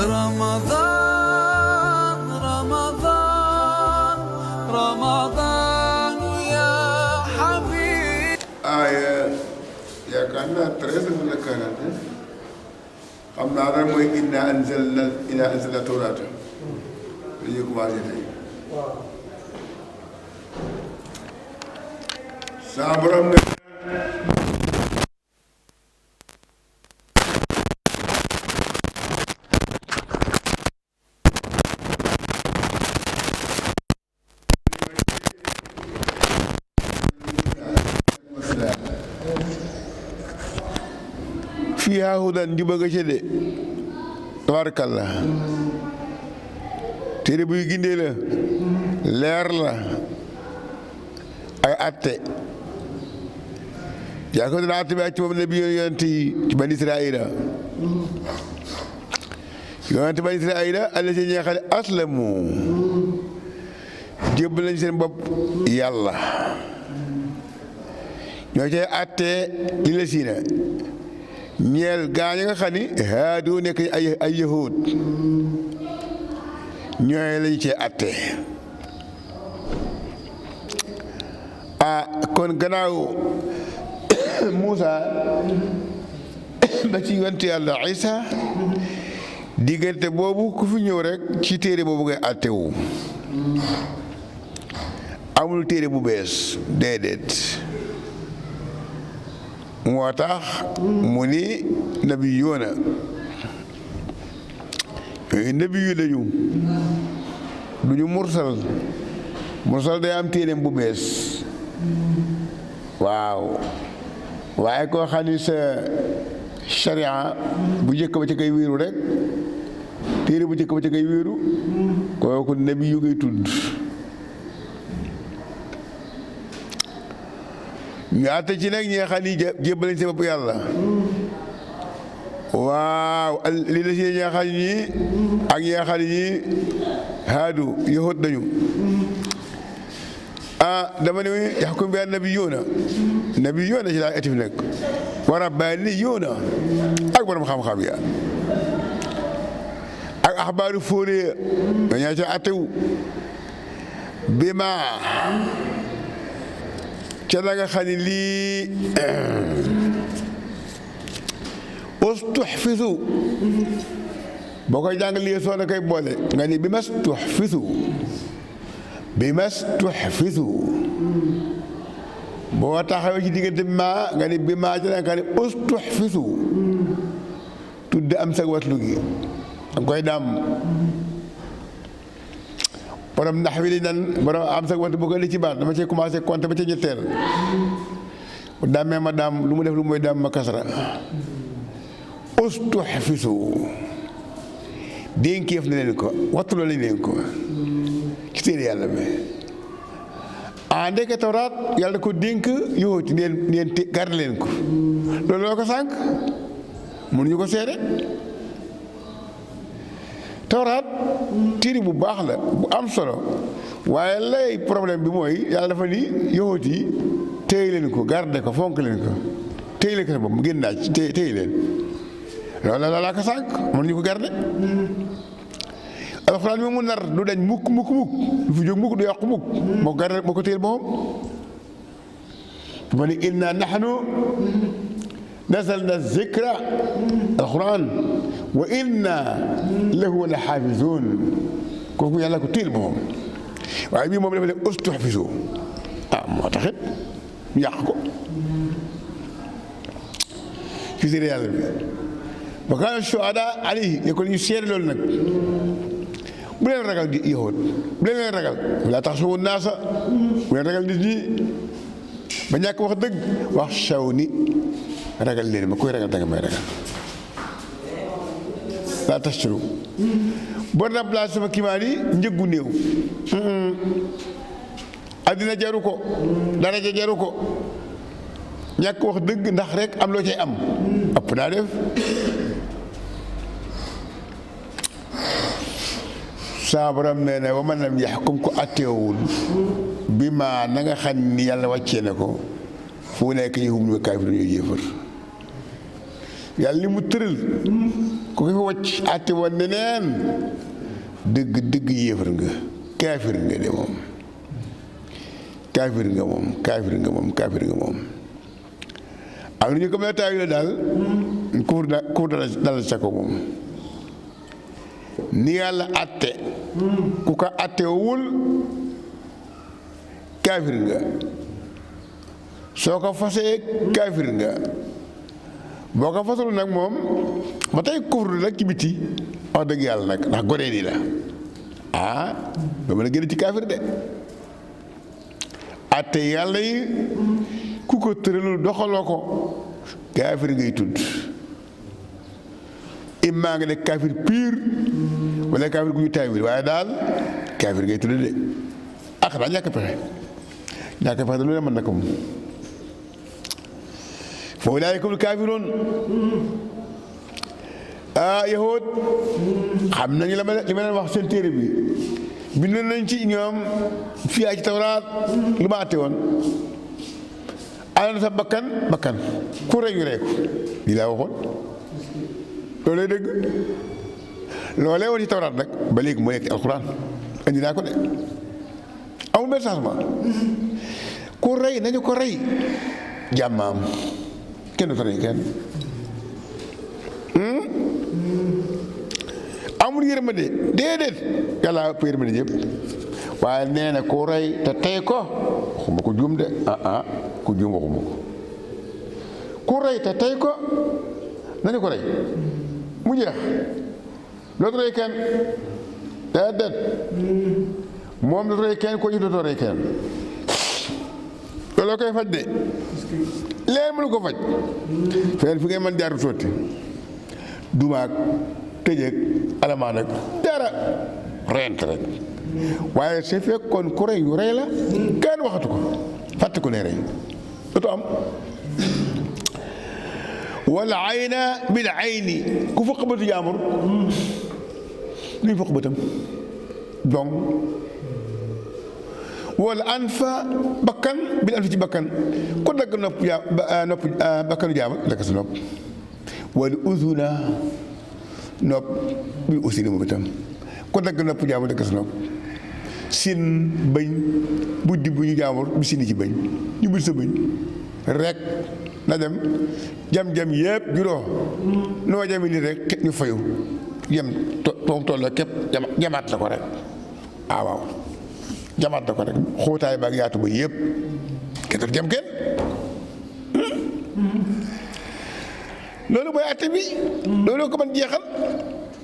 رمضان رمضان رمضان يا حبيب yaakaar naa 13 wala 40 xam naa rek mooy inna anzalna tawraata dañuy commencé tey saa borom ne fiihaa hudan njubal nga ci de tabarakallah téere buy gindee la leer la ay atte yaa ko dina atte bi ak ci moom ne bi yonent yi ci bani israila yonent bani israila alla si ñi nga xam ne aslamu jébbal nañ seen bopp yàlla ñoo cay atte li la siina ñeel gaa ñi nga xam ni haadu nekk ay yahud ñooy lañu cee atte kon gannaaw Muusa ba ci yonent yàlla Isa diggante boobu ku fi ñëw rek ci téere boobu ngay attewu amul téere bu bees déedéet moo tax mu ni nabi yoona nabi yu lañu du ñu mursal day am téereem bu bees waaw waaye koo xam ni sa sharia bu njëkk ba ca koy wéeru rek téere bu njëkk ba ca koy wéeru kooku nabi yu ngay tudd ñu àtte ci nag ñi nga xam ni jébbal nañ seen bopp yàlla waaw li la si ñi nga xam ni ak ñi nga xam ni haadu yahud nañu dama ne yaxkum bi nabiyuuna ci laa atif nag wa rabbaaniyuuna ak borom xam-xam ya ak axbaaru fóoree dañaa ca àttewu bi ma ca la nga xam ne lii ustuxfisu boo koy jàng lii soo na koy boole nga ni bi mastuxfisu boo taxawee ci diggante bi maa nga ni bi maa ca la nga xam ne ustuxfisu tudde am sag watlu gi danga koy daam borom ndax wi li nan borom am sag wat bu ko li ci baat dama cee commencé compter ba ca ñetteel bu daamee ma daam lu mu def lu mooy daam ma kasra ustuxfisu dénkeef na leen ko wattu la leen ko ci téere yàlla bi ndeke tawraat yàlla ko dénk yooti neen garde leen ko loolu loo ko sànq mënuñu ko seede tawraat téere bu baax la bu am solo waaye lay problème bi mooy yàlla dafa ni yowoot yi téye leen ko garde ko fonk leen ko téye leen ko sa bopp mu génn naa ci téye leen loolu la laa ko sànq mënuñu ko garde alxuraan bi mu nar du dañ mukk du fi jóg mukk du yàqu mukk moo ko garde moo ko téyel boppam ma ni inna nahnu nazalna zikra alxuraan wa inna lahu la xaafizuun kooku yàlla ko téel boppam waaye bii moom dafa ne ustuxfisu moo taxit ñu yàq ko ci téere yàlla bi wa kaana shuhadaa alayhi ne ko ñu seede loolu nag bu leen ragal di yahud bu leen ragal laa taxshawu naasa bu leen ragal nit ñi ba ñàkk wax dëgg wax shaw ni ragal leen ma koy ragal danga may ragal laa tashtaru boo remplacé sama kiimaan yi njëggu néew àddina jaru ko daraja jaru ko ñàkk wax dëgg ndax rek am loo cay am ëpp naa def saa borom nee na wa man lam yaxkum ko atteewul bi ma na nga xam ni yàlla wàccee na ko fu nekk yi hum ñu kaafir ñuy jéefar yàlla li mu tëral ku ko fi wàcc àtte woon neneen dëgg dëgg yéefar nga kaafir nga de moom kaafir nga moom kaafir nga moom kaafir nga moom am na ñu ko may taay la daal kufur dala sa ko moom ni yàlla àtte ku ko àttewul kaafir nga soo ko fasee kaafir nga boo ko fasul nag moom ba tey kufur nag ci biti wax dëgg yàlla nag ndax godee di la doo mën a génn ci kaafir de àtte yàlla yi ku ko tëralul doxaloo ko kaafir ngay tudd immaa nga ne kaafir pire wala kaafir gu ñu taawil waaye daal kaafir ngay tudd de ak daa ñàkk pexe lu ne mën na ko moom fa ulaa'ikumul kaafiruun yahuud xam nañu li ma leen wax seen téere bi bind nañ ci ñoom fii ci tawraat lu ma àtte woon àndoon sa bakkan ku rey ñu rey ko lii laa waxoon loolee dëgg loolee woon ci tawraat nag ba léegi moo nekk ci alxuraan indi naa ko de amul benn changement ku rey nañu ko rey jàmmaam kenn du rey kenn amul yërmande déedéet yàlla ëpp yërmande ñëpp waaye nee na ku rey te tey ko waxuma ko juum de ku juum waxuma ko ku rey te tey ko nañu ko rey mu jeex dootu rey kenn déedéet moom dootu rey kenn ko ñu dootoo rey kenn looloo koy faj de leen mënu ko faj feneen fi ngay mën jaar du sotti dumaak tëjëg alamaan ak dara rent rek waaye su fekkoon ku rey ñu rey la kenn waxatu ko fàtte ko ne rey dootu am wala ayna bil ayni ku fëq bëtu jaambur luñ fëq bëtam donc wala anfa bakkan bil anfi ci bakkan ku dagg nopp bakkanu jaambur dagg sa nopp wala uzuna nopp bil usini moom itam ku dagg nopp jaambur dagg sa nopp sin bëñ buddi bu ñu jaambur bi sini ci bëñ ñu bul sa bëñ rek na dem jam-jam yëpp juróom noo jami ni rek ñu fayu yem toom toll képp jamaat la ko rek waaw jamaat la ko rek xóotaay baag yaatu ba yëpp kenn dootu jam kenn loolu mooy àtte bi loolu ko mën jeexal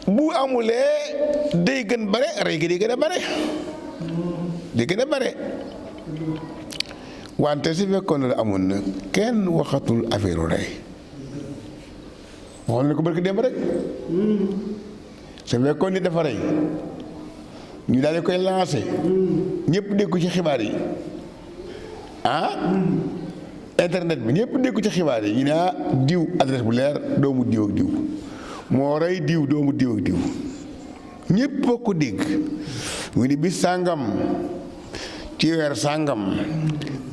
bu amulee day gën bare rey gi day gën a bare wante su fekkoon la amoon na kenn waxatul affaire rey waxoon na ko barki démb rek su fekkoon ni dafa rey ñu daal di koy lancé ñëpp dégg ko ci xibaar yi internet bi ñëpp dégg ko ci xibaar yi ñu ne diw adresse bu leer doomu diw ak diw moo rey diw doomu diw ak diw ñëpp boo ko dégg mu ni bis sàngam ci weer sàngam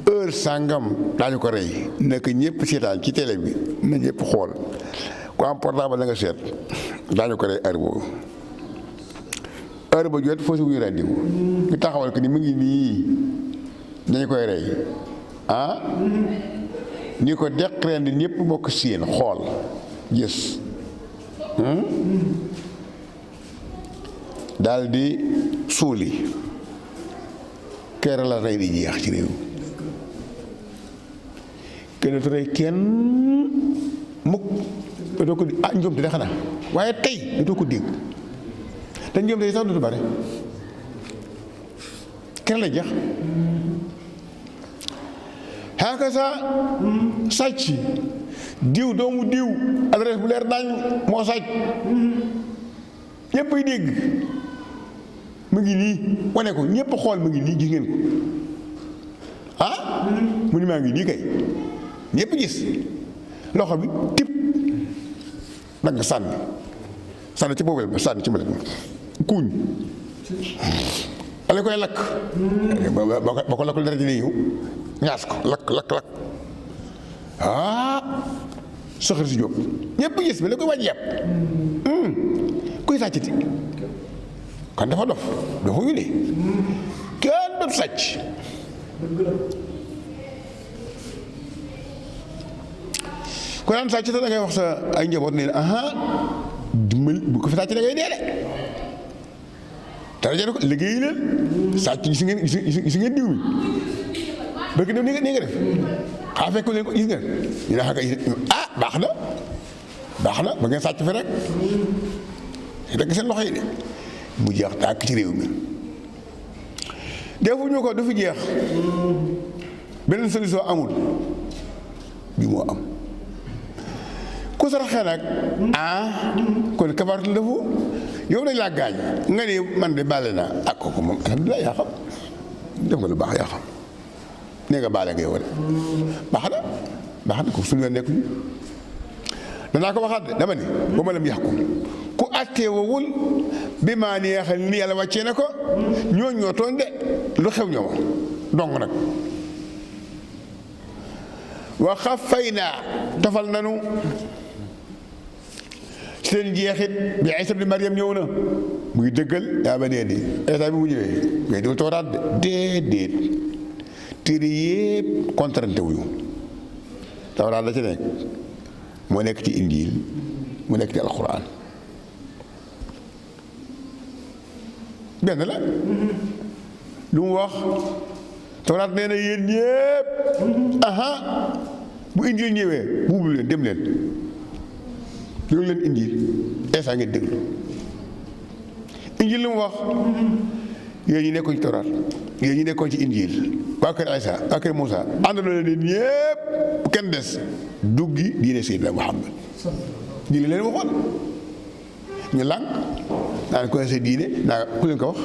heure sàngam daañu ko rey nekk ñëpp seetaan ci télé bi na ñëpp xool ku am portable la nga seet daañu ko rey heure ba jot foo si wuñu rendiw ñu taxawal ko ni mu ngi nii dañu koy rey ñi ko deq rendi ñëpp bokk siin xool gis daal di suuli kër la rey di jeex ci réew kenn du rey kenn mukk doo ko njuumte de xanaa waaye tey doo ko dégg te njuumte yi sax dootu bare kenn la jeex xaaka sa sàcc diw doomu diw adresse bu leer nañ moo sàcc ñëpp ay dégg mu ngi nii wane ko ñëpp xool mu ngi nii gis ngeen ko mu ni maa ngi nii kay ñëpp gis loxo bi tip dagg sànni ci boobale ba sànni ci mbalit ma kuuñ ale koy lakk boo ko lakkul dara dina ñëw ñaas ko lakk soxla si jóg ñëpp gis bi la koy wàññi yàpp kuy sàccati kan dafa dof dafa ñu de kenn doon sàcc ku naan sàcc te da ngay wax sa ay njaboot ne aha dimbal bu ko fi sàcc da ngay dee de te rajo ko liggéeyi leen sàcc gis ngeen diw mi bëgg dem ni nga def xaa fekk leen ko gis ngeen ñu ne xaka ah baax na ba ngeen sàcc fi rek rek seen loxo yi de mu jeex tàkk ci réew mi defuñu ko du fi jeex beneen solution amul bi moo am ku saraxee nag kon kafaaratul defu yow dañ laa gaañ nga ne man de baale naa ak kooku moom alhamdulilah yaa xam def nga lu baax yaa xam nee nga baale nga yow de baax na ko suñu yoon nekk ñu danaa ko waxaat de dama ne ba ma lam yaxkum ku àttee wowul bi maa neexal ni yàlla wàccee na ko ñoo tooñ de lu xew ñoo dong nag wa xafaynaa tofal nanu seen jeexit bi Isa ibn Maryam ñëw na muy dëggal yaa ba nee di Isa bi mu ñëwee ngay dugul tawraat de déedéet téere yépp contranté wuñu tawraat la ci nekk moo nekk ci injiil mu nekk ci alxuraan benn la lu mu wax tawraat nee na yéen ñépp bu injiil ñëwee buubu leen dem leen déglu leen injiil Eesa ngeen déglu injiil lu mu wax yéen ñi nekkoon ci tawraat yéen ñi nekkoon ci injiil waa kër Eesa waa kër Muusa àndandoo leen ñépp kenn des duggi diine Seydina Muhammad di leen waxoon ñu lànk naan ko sa diine naa ku leen ko wax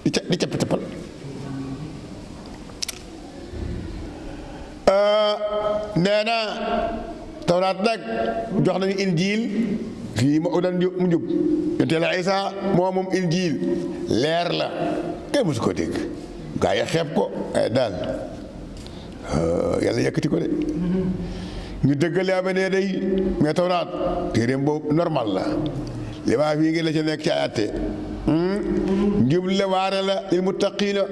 di capp-cappal nee na tawraat nag jox nañu injiil fii ma udan mu njub yonte la Isa moom injiil leer la kenn mësu ko dégg gaa yi xeeb ko daal yàlla yëkkati ko de ñu dëggal yaa ba nee day mais tawraat téeréem boobu normal la li maa fii ngi la ca nekk ci ay atte njub la waare la lil muttaqiina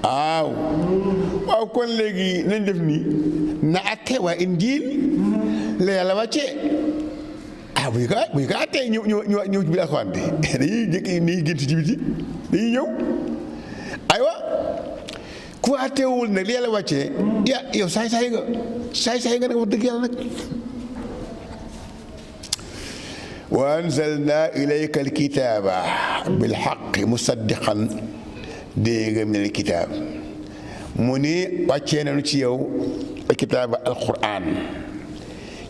waaw kon léegi nañ def nii na atte waa injiil la yàlla wàccee bu ñu ko attee ñëw ci biir alxuraan bi dañuy jékki nii génn ci biti dañuy ñëw aywa ku atteewul nag li yàlla wàccee yow saay-saay nga nag wax dëgg yàlla nag wa anzalna ilayka alkitaba bilxaqi musaddiqan dégg min alkitab mu ni wàccee nañu ci yow alkitaba alquran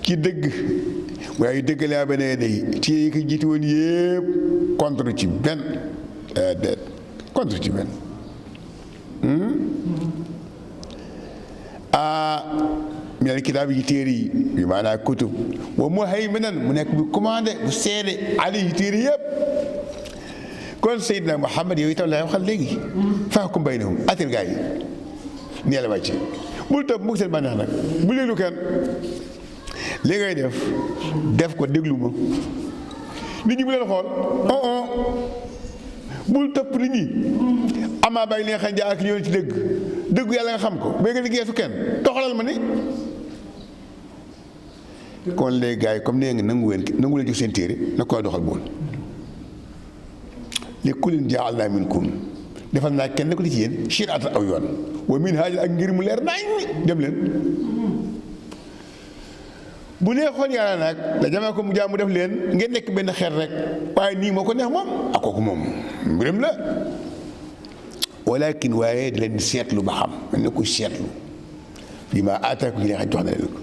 ci dëgg waaye dëgg laa ba nee day ci yi ko jiitu woon yëpp contre ci benn déet contre ci benn min alkitaab yi téere yi bi maanaam kutub wa muhayminan mu nekk bu commandé bu seede ali yi téere yëpp kon Seydina Muhammad yow itam lay waxal léegi fahkum baynahum atel gaa yi nee la wàcce bul topp mu seen bànneex nag bu déglu kenn li ngay def ko déglu ma nit ñi bu leen xool bul topp nit ñi amaa bàyyi li nga xam jaar ak ñëw ci dëgg yàlla nga xam ko ba nga liggéey su kenn doxalal ma ni kon léegi gars yi comme nee nga nangu leen jox seen téere na koy doxal bool li kullin ja'alnaa minkum defal naa kenn ko di ci yéen shir'atan aw yoon wa minhaajan ak ngir mu leer nañ dem leen bu neexoon yàlla nag da jamaa ko mu jaam mu def leen ngeen nekk benn xeet rek waaye nii moo ko neex moom ak kooku moom mbiram la walakin waaye da leen di seetlu ba xam mel na ko seetlu fii ma aataakum ñu neex jox na leen ko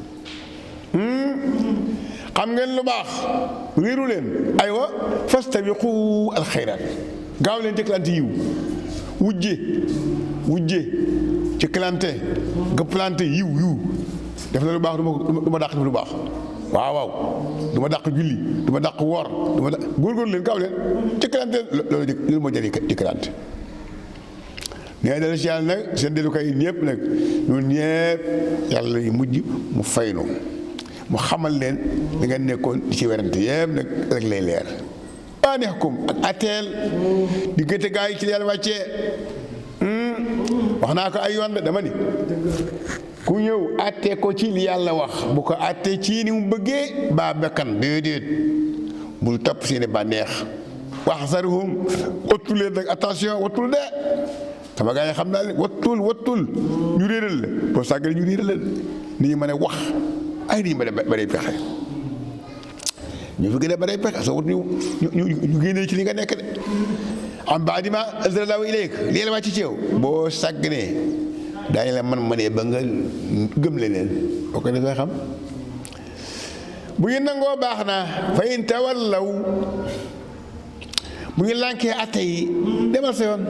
xam ngeen lu baax réeru leen aywa fastabiqu alxayraat gaaw leen jëkkalante yiw wujje jëkkalante gëppalante yiw def na lu baax du ma dàq def lu baax waaw du ma dàq julli du ma dàq woor du ma dàq góorgóorlu leen gaaw leen jëkkalante loolu moo jëriñ jëkkalante nee dala si yàlla nag seen dellukaay yi ñëpp nag ñun ñëpp yàlla yi mujj mu faynu mu xamal leen da nga nekkoon ci werante yëpp nag rek lay leer waa neexkum ak atteel diggante gaa yi ci yàlla wàccee wax naa ko ay yoon dama ni ku ñëw atte ko ci li yàlla wax bu ko atte ci ni mu bëggee baa bekkan déedéet bul topp seeni bànneex wax saruhum wattul leen nag attention wattul de sama gaa yi xam naa leen wattul ñu réeral la boo sàggale ñu réeral la ni ñu mën a wax ay ni ñu mën a bare pexe ñu fi gën a bare pexe soo wut ñu génnee ci li nga nekk de am baadi ma anzalallahu ilayk lii la wàcc ci yow boo sàgganee daañu la mënee ba nga gëm leneen boo ko defee xam bu ñu nangoo baax na fa in tawallaw bu ñu lànkee atte yi demal sa yoon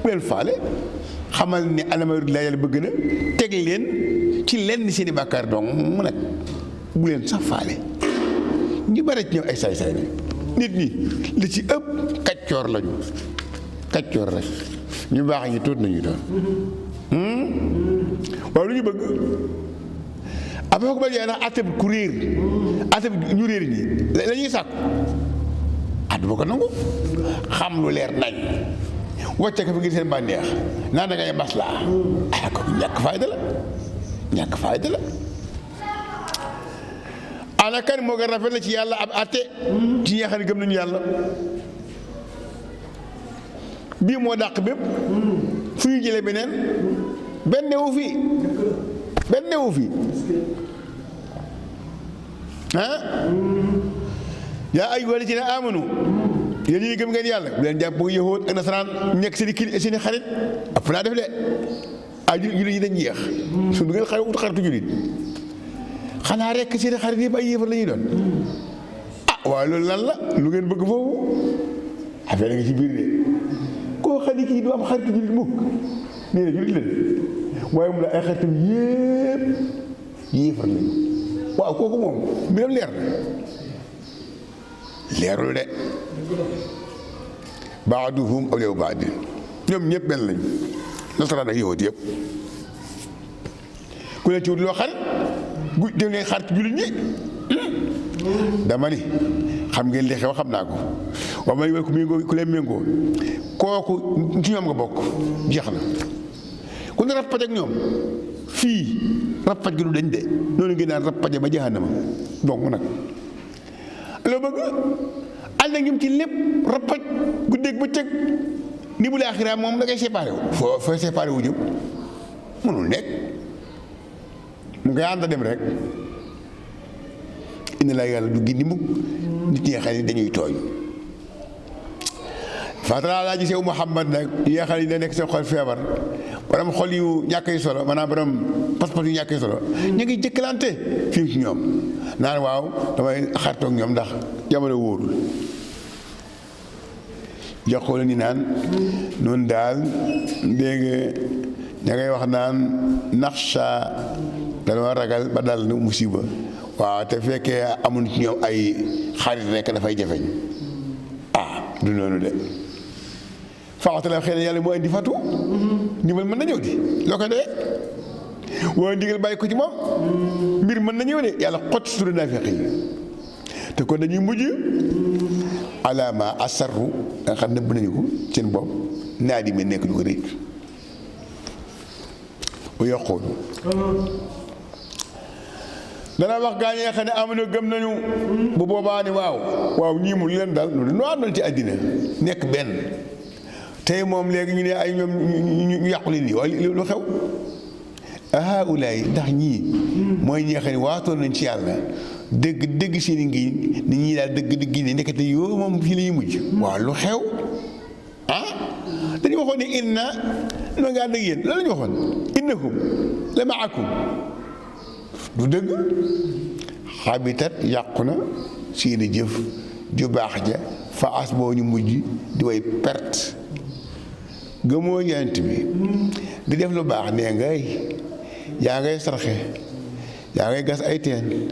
bu leen faale xamal ni anama la yàlla bëgg na teg leen ci lenn seeni bàkkaar donc mu nag bu leen sax faale ñu bare ci ñoom ay saay-saay ne nit ñi li ci ëpp kaccoor lañu kaccoor rek ñu baax ñi tuut nañu doon waaw lu ñu bëgg après ko ba jeex ndax atte bi ku réer atte bi ñu réer ñi la ñuy sàkku at ba ko nangu xam lu leer nañ wàcce ko fi ngir seen bànneex naan da ngay maslaa ah ko ñàkk fayda la ana kan moo gën rafet la ci yàlla ab atte ci ñi nga xam ne gëm nañu yàlla bii moo dàq bépp fu ñu jëlee beneen benn newu fi yaa ayyuhal lazina aamanu yéen ñi gëm ngeen yàlla bu leen jàpp bu yahuud ak nasaraan nekk seeni xarit ëpp naa def de jullit ñi dañ yeex su du ngeen xaritu jullit xanaa rekk seeni xarit yëpp ay yéefar la ñuy doon waaye loolu lan la lu ngeen bëgg foofu affaire ngi ci biir de koo xam ne kii du am xaritu jullit mukk nee na jullit la waaye mu la ay xaritam yëpp yéefar lañu waaw kooku moom mbiram leer na leerul de baaduhum awliyaa baad ñoom ñëpp benn lañu nasaraan ak yahuud yëpp ku leen ci wut loo xarit def ngeen xarit jullit ñi dama ni xam ngeen li xew xam naa ko waaw may ku méngoo ku leen méngoo kooku ci ñoom nga bokk jeex na ku ne rappaj ak ñoom fii rappaj gi du dañ de noonu ngeen naan rappaje ba jahannama donc nag loo bëgg ànd ak ñoom ci lépp rappaj guddeeg bëccëg ni bu laaxiraa moom da ngay séparé wu foo séparé wu jëm mënul nekk mu ngay ànd dem rek indi la yàlla du gindi mukk nit ñi nga xam ne dañuy tooñ fatara laa gisee Muhammad nag yi nga xam ne da nekk seen xol feebar borom xol yu ñàkk yi solo maanaam borom pas-pas yu ñàkk yi solo ñu ngi jëkkalante fii ci ñoom naan waaw damay xaritoog ñoom ndax jamono wóorul joxoo ni naan noonu daal dégg nga ña ngay wax naan naxsha dañoo ragal ba dal nu musiba waaw te fekkee amul ci ñoom ay xarit rekk dafay jafeñ du noonu de faaxatala xëy na yàlla moo indi fatu ndimbal mën na ñëw di loo koy dee waaye ndigal bàyyi ko ci moom mbir mën na ñëw de yàlla xotti sutura naafiq yi te kon dañuy mujj alaama asarru nga xam nëbb nañu ko seen bopp naa di mel nekk ñu ko rëcc bu yokkoonu dana wax gaa ñi nga xam ne amuñu gëm nañu bu boobaa ni waaw ñii mu leen dal loolu nu àndoon ci àddina nekk benn tey moom léegi ñu ne ay ñoom ñu yàqu leen lii waaye lu xew haulaay ndax ñii mooy ñi nga xam ne waatoon nañ ci yàlla dëgg seeni ngi ni ñii daal dëgg gi ne nekkate yoo moom fii la ñuy mujj waaw lu xew dañu waxoon ne inna noo nga ànd ak yéen loolu la ñu waxoon innakum la maakum du dëgg xabitat yàqu na seeni jëf ju baax ja fa as boo ñu mujj di way perte gëmoo yant bi di def lu baax nee ngay yaa ngay sarxe yaa ngay gas ay teen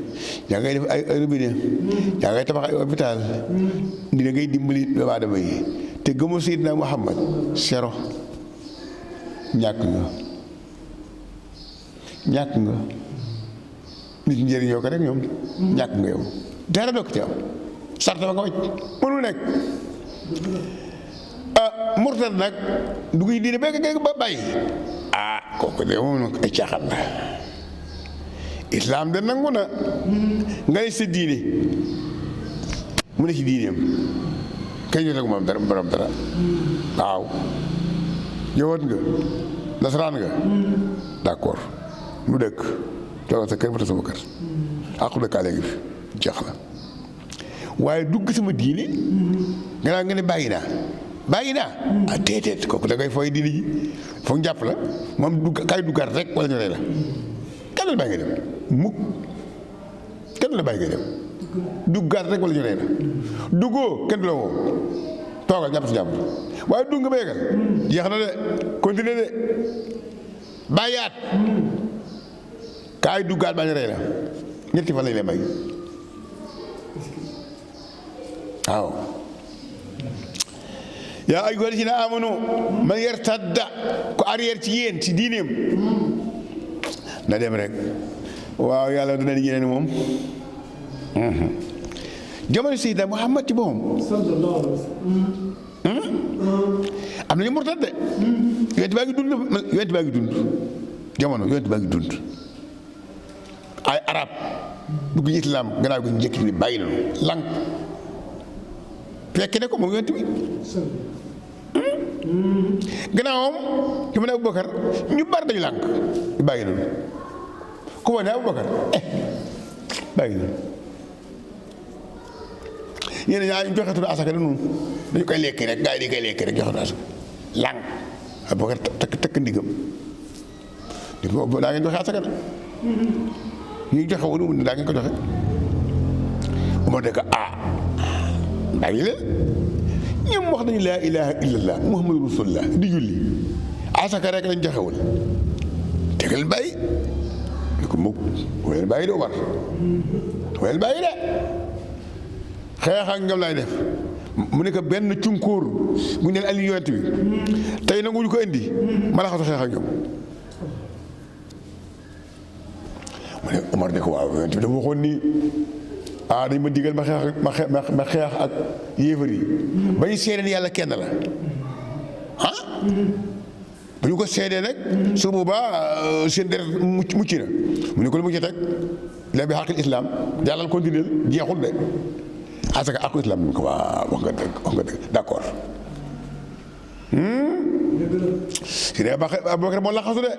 yaa ngay def ay robinet yaa ngay tabax ay hôpital di da ngay dimbali doomu aadama yi te gëmoo Seydina Muhammad sero ñàkk nga nit njëriñoo ko rek ñoom ñàkk nga yow dara dokk ci am sarta ba nga wacc mënul nekk murtad nag dugg yi diine ba bàyyi kooku de moom nag ay caaxaan la islaam de nangu na nga ne sa diine mu ne ci diineem kay jot ak moom dara borom dara waaw yowat nga nasaraan nga d'accord mu dëkk toogal sa kër fa ta sama kër àqu dëkkaa léegi fi jeex na waaye dugg sama diine nga ne bàyyi naa téetéet kooku da ngay fooy diine ji foog jàpp la moom kay duggaat rek wala ñu rey la kenn la bàyyi nga dem mukk kenn la bàyyi nga dem duggaat rek wala ñu rey la duggoo kenn du la woo toogal jàpp si jàpp waaye dugg nga ba yegal jeex na de continuer de bàyyaat kaay duggaat baa ñu rey la ñetti fan lañ lay may waaw yaa ayyuhal lazina aamanu man yartadda ku arrière ci yéen ci diineem na dem rek waaw yàlla dina di ñeneen moom jamono Seydina Muhammad ci boppam am nañu murtad de yonent baa ngi dund jamono yonent baa ngi dund ay arab dugg ci islaam gannaaw gi njëkk ni bàyyi nañu lànk fekk ne ko moom yonent bi gannaawam ci mën a Abubakar ñu bari dañu lànk bàyyi nañu ku ma ne Abubakar bàyyi nañu ñenn ñaa ñu joxe tudd asaka de noonu dañu koy lekk rek gaa yi di koy lekk rek joxe tudd asaka lànk Abubakar takk ndigam di ko daa ngeen joxe asaka de ñu joxe woon daa ngeen ko joxe Umar de ko bàyyi leen ñoom wax nañu laa ilaha illallah muhammadu rasulullah di julli asaka rek lañ joxewul te leen bàyyi ne ko mukk boo leen bàyyi de war boo leen bàyyi de xeex ak ñoom laay def mu ne ko benn cunkóor bu ñu leen ali yonent bi tey nangu ñu ko indi ma la xasu xeex ak ñoom mu ne Omar ne ko waaw yonent bi dafa waxoon ni dañ ma digal ma xeex ak yéefar yi ba ñu seedeen yàlla kenn la ba ñu ko seedee nag su boobaa seen deret mucc na mu ne ko lu mucc teg la bi xaqil islam jàllal continuer jeexul de parce que aqu islam ñu ko waa wax nga dëgg d'accord si dee Abubakar moo la xasu de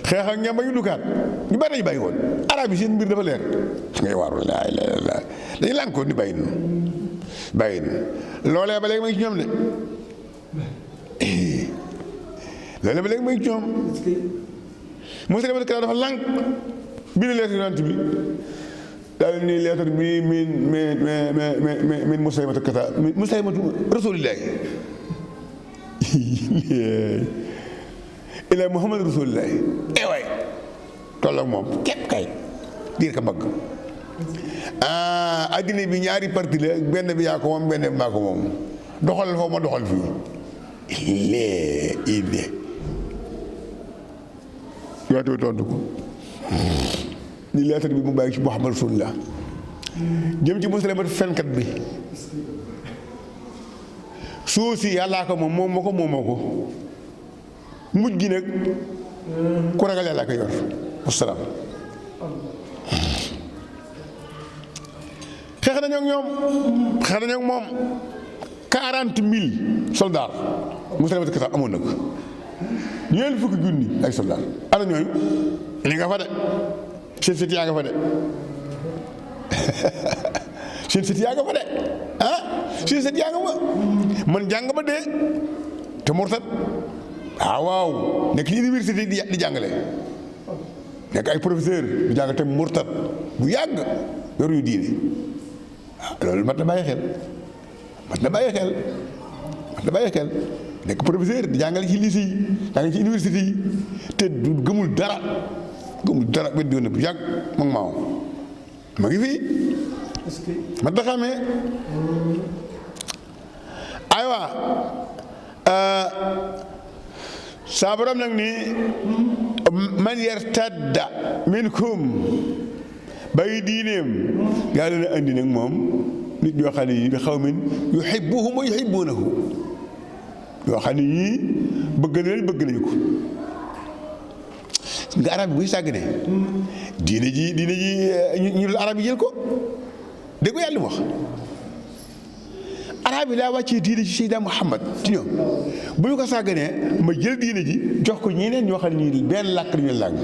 xeex ak ñam ba ñu dukkaat ñu bari dañu bàyyi woon arab yi seen mbir dafa leer su ngay waaru laa ilaaha illallaah dañu lànkoon di bàyyi loolee ba léegi ma ngi ci ñoom de loolee ba léegi ma ngi ci ñoom Musaylimatu Kadaab dafa lànk bind leetar yonent bi daal ni leetar bi min Musaylimatu Kadaab Musaylimatu rasuulillaahi ila Muhammad rasulillahi waay tolloog moom képp kay diir ka bëgg addina bi ñaari parti la benn bi yaa ko moom benn bi maa ko moom doxal foofu ma doxal fii inde yootoo tontu ko ni lettre bi mu bàyyi ci Muhammad rasulillah jëm ci Musaylimatu fenkat bi suuf si yàllaa ko moom moo ko mujj gi nag ku ragal yàllaa ko yor wasalaam xeex nañoo ak moom 40,000 soldats Musaylimatu Kadaab amoon na ko ñeent fukki junni ay soldats ana ñooñu li nga fa de seen sët yaa nga fa de seen sët yaa nga fa de seen sët yaa nga fa man jàng ba dee te murtad waaw nekk ci université di jàngale nekk ay professeur di jàng te murtad bu yàgg yoruñu diine loolu mat na bàyyi xel nekk professeur di jàngale ci lycée yi jàngale ci université yi te du gëmul dara benn yoon bu yàgg moom ma ngi fii mat na xamee aywa saa borom nag ni man yartadda minkum bàyyi diineem yàlla na andi nag moom nit ñoo xam ne yi bi xaw min yuhibbuhum wa yuhibbunahu yoo xam ne ñii bëgg na leen bëgg nañu ko nga arab bi buy sàggane diine ji ñu dul arab yi jël ko dégg ko yàlla wax arab yi daa wàccee diine ci Seydina Muhammad ci ñoom bu ñu ko sàgganee ma jël diine ji jox ko ñeneen ñoo xam ne ñii benn làkk la ñu làng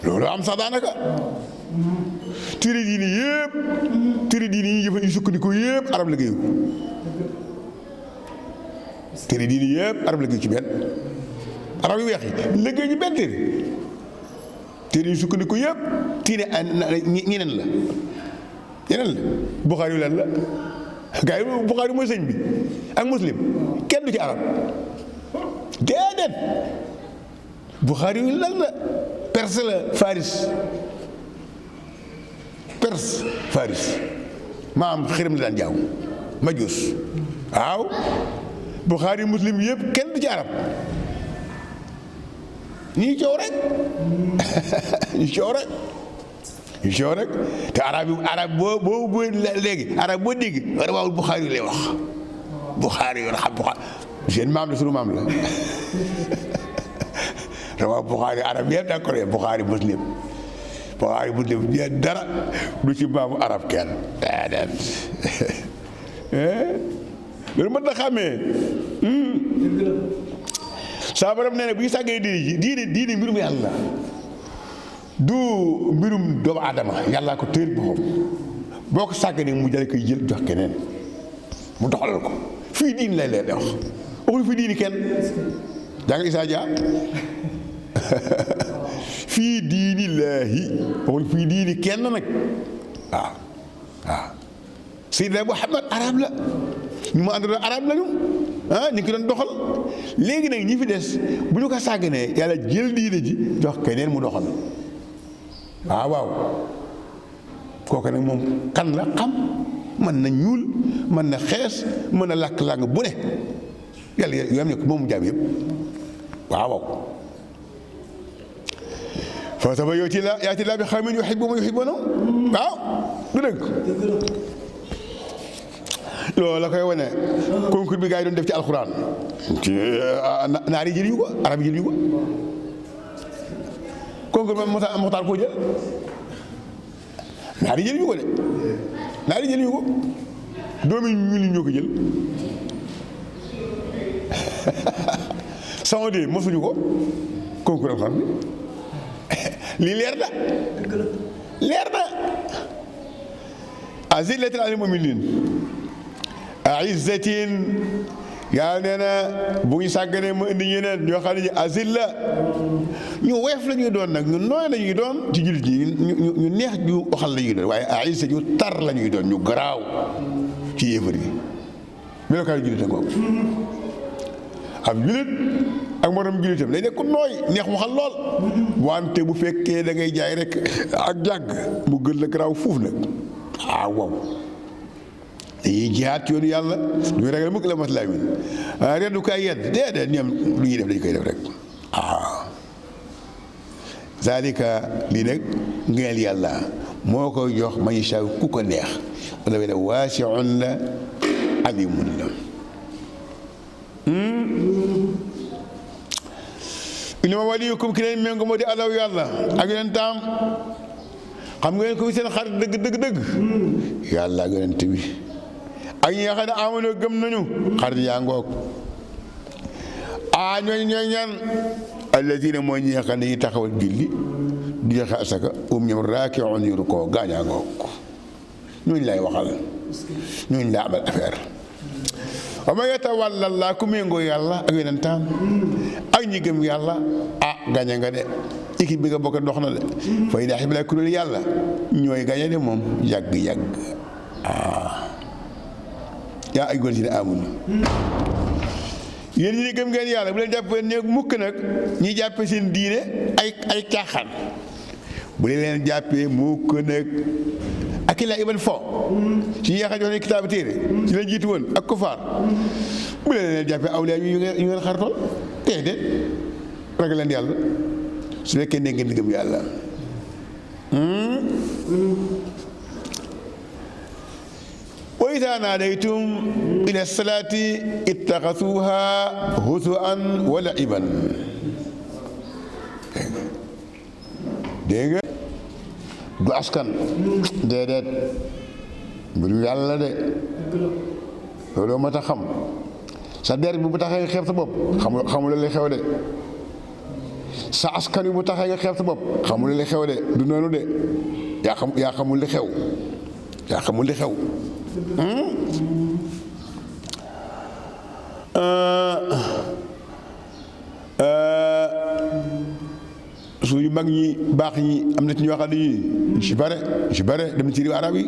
loolu am sax daanaka téere diine yi ñu sukkandiku yëpp arab la géeyu téere diine yëpp arab la géeyu ci benn arab yu weex yi liggéey ñu benn téere yi sukkandiku yëpp tiine ñeneen la Buxaari yu lan la gaa yi Buxaari mooy sëñ bi ak Muslim kenn du ci arab déedéet Buxaari yu lan la perse la faris maam xiram la daan jaaw majuus waaw Buxaari Muslim yëpp kenn du ci arab ñuy coow rek ñu coow rek te arab boo léegi arab boo dégg rawaawul Buxaari lay wax Buxaari yoon xam Buxaari seen maam la sunu maam la rawaaw Buxaari arab yëpp d'accord Buxaari Muslim dara du ci maamu arab kenn loolu mën na xàmmee saa borom nee na bu ñu sàggee diine mbirum yàlla du mbirum doomu aadama yàllaa ko tëri boppam boo ko sàgganee mu jële koy jël jox keneen mu doxalal ko fii diini lay leen wax waxul fii diini kenn jàng Isaa Dia fii diini laahi waxul fii diini kenn nag waaw Seydina Muhammad arab la ñu ma àndoon arab lañu ñu ngi doon doxal léegi nag ñi fi des bu ñu ko sàgganee yàlla jël diine ji jox keneen mu doxal waaw kooku nag moom kan la xam mën na ñuul mën na xees mën na làkk làng bu ne yàlla yoo am ne moom mu jaam yëpp waaw fa sawfa yaati llaahu bi qawmin yuhibbuhum wa yuhibbuunahu waaw du dëgg loolu la koy wane concours bi gaa yi doon def ci alxuraan ci naar yi jëliñu ko arab yi jëliñu ko concours ba Moxtaar koo jël naar yi jëliñu ko de naar yi jëliñu ko doomi ñuul ñoo ko jël sama de mosuñu ko concours alxuraan bi lii leer na azillatin alal mu'miniin aizzatin yàlla nee na bu ñu sàgganee mu indi ñeneen ñoo xam ne azilla ñu woyof la ñuy doon nag ñu nooy la ñuy doon ci jullit yi ñu neex ñu waxal la ñuy doon waaye aizza ñu tar la ñuy doon ñu garaaw ci yéefar yi melokaay jullit ak ab jullit ak morom jullitam day nekk ku nooy neex waxal lool wante bu fekkee da ngay jaay rek ak jàgg mu gën la garaaw fuuf nag waaw dañuy jihaat yoonu yàlla du ragal mukk la maslaa min reddukaay yedd déedéet ñoom lu ñuy def dañu koy def rek zalika lii nag ngeel yàlla moo koy jox man yashaa ku ko neex wala wala waasi'un la alimun la innama waliyukum ki leen méngo moo di alaw yàlla ak yonentam xam ngeen ko seen xarit dëgg yàlla ak yonent bi ak ñi nga xam ne amoon gëm nañu xarit yaa ngoog ñooy ñaan alladina mooy ñi nga xam ne yi taxawal julli di joxe asaka ñoom raaki'uun yu rukoo gaañaa ngoog ñooñu lay waxal ñooñu laa amal affaire wa man yatawalla llaaha ku méngoo yàlla ak yonentam ak ñi gëm yàlla gañe nga de équipe bi nga bokk dox na de fay daa xibla kuréel yàlla ñooy gañe de moom yàgg yaa ay góor si ne amul yéen ñi gëm ngeen yàlla bu leen jàppee ne mukk nag ñi jàppe seen diine ay caaxaan bu leen jàppee mukk nag ak i la iban fo ci ñi nga xam ne jox ne kitaabu téere ci la jiitu woon ak kufaar bu leen jàppee awliya yu ngeen xartool déedéet ragal leen yàlla su fekkee ne ngeen di gëm yàlla wa idaa naadaytum ila salaati ittaxasuuha huzuan wa laiban. dégg nga du askan déedéet mbiru yàlla de loolu moo tax xam sa der bi bu taxee nga xeeb sa bopp xamul li xew de sa askan bi bu taxee nga xeeb sa bopp xamul li xew de du noonu de yaa xamul li xew yaa xamul li xew. suñu mag ñi baax ñi am na ci ñoo xam ne ñu ci bare dem ci réew arab yi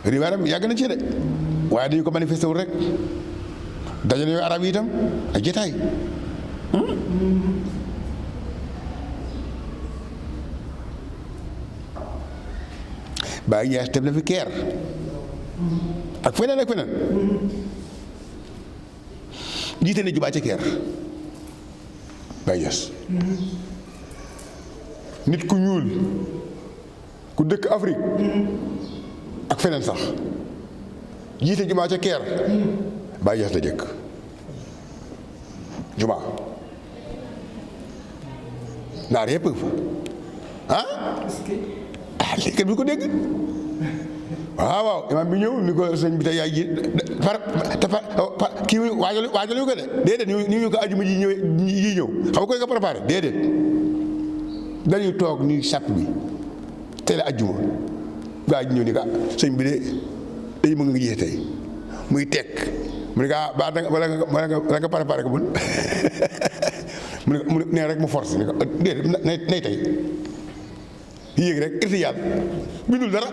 réew arab yàgg na ci de waaye dañu ko manifesté wul rek dajale yooyu arab yi itam ay jotaay. Baay Ñas dem na fi Keer ak feneen jiite na jubaa ca Keer Baay Ñas nit ku ñuul ku dëkk Afrique ak feneen sax jiite jumaa ca Keer Baay Ñas la jëkk jumaa naar yëpp fa léegi kenn du ko dégg waaw imaam bi ñëw ni ko sëñ bi tey yaay ji kii waajalu ko de déedéet ñu ko ajuma ji ñëw xam nga koy nga préparé déedéet dañuy toog ni sàpp bi tey la ajuma gaa ji ñëw ni ka sëñ bi de dañu mën nga jiite tey muy tekk mu ne ko ba wala nga préparé ko bul mu ne nee rek mu force ni ko déedéet nay tey yéeg rek irtiyaal bindul dara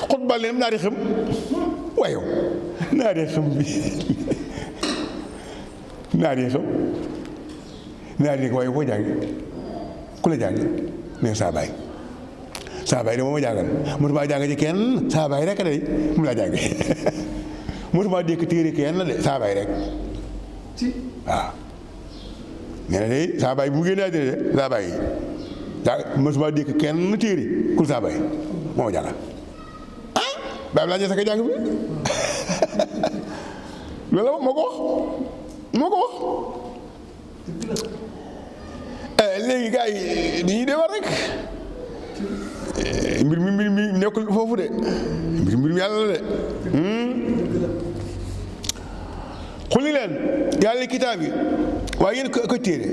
xutbal leen naa di xam waaye yow naa di xam bi naa di xam naa di waaye foo jàng ku la jàng ne saa baay dama ma jàngal mosuma jàng ci kenn saa baay rek day mu laa jàng mosuma dégg téere kenn de saa baay rek waaw nee na de saa baay bu mu génnee àddina de saa baay mosuma dégg kenn téere ku saa baay moo ma jàngal baay bi laa ñëw sa ka jàng bi loolu moo ko wax léegi gars yi dañuy deewal rek mbir mi nekkul foofu de mbir mi yàlla la de xulli leen yàlla kitaab yi waaye yéen ko téere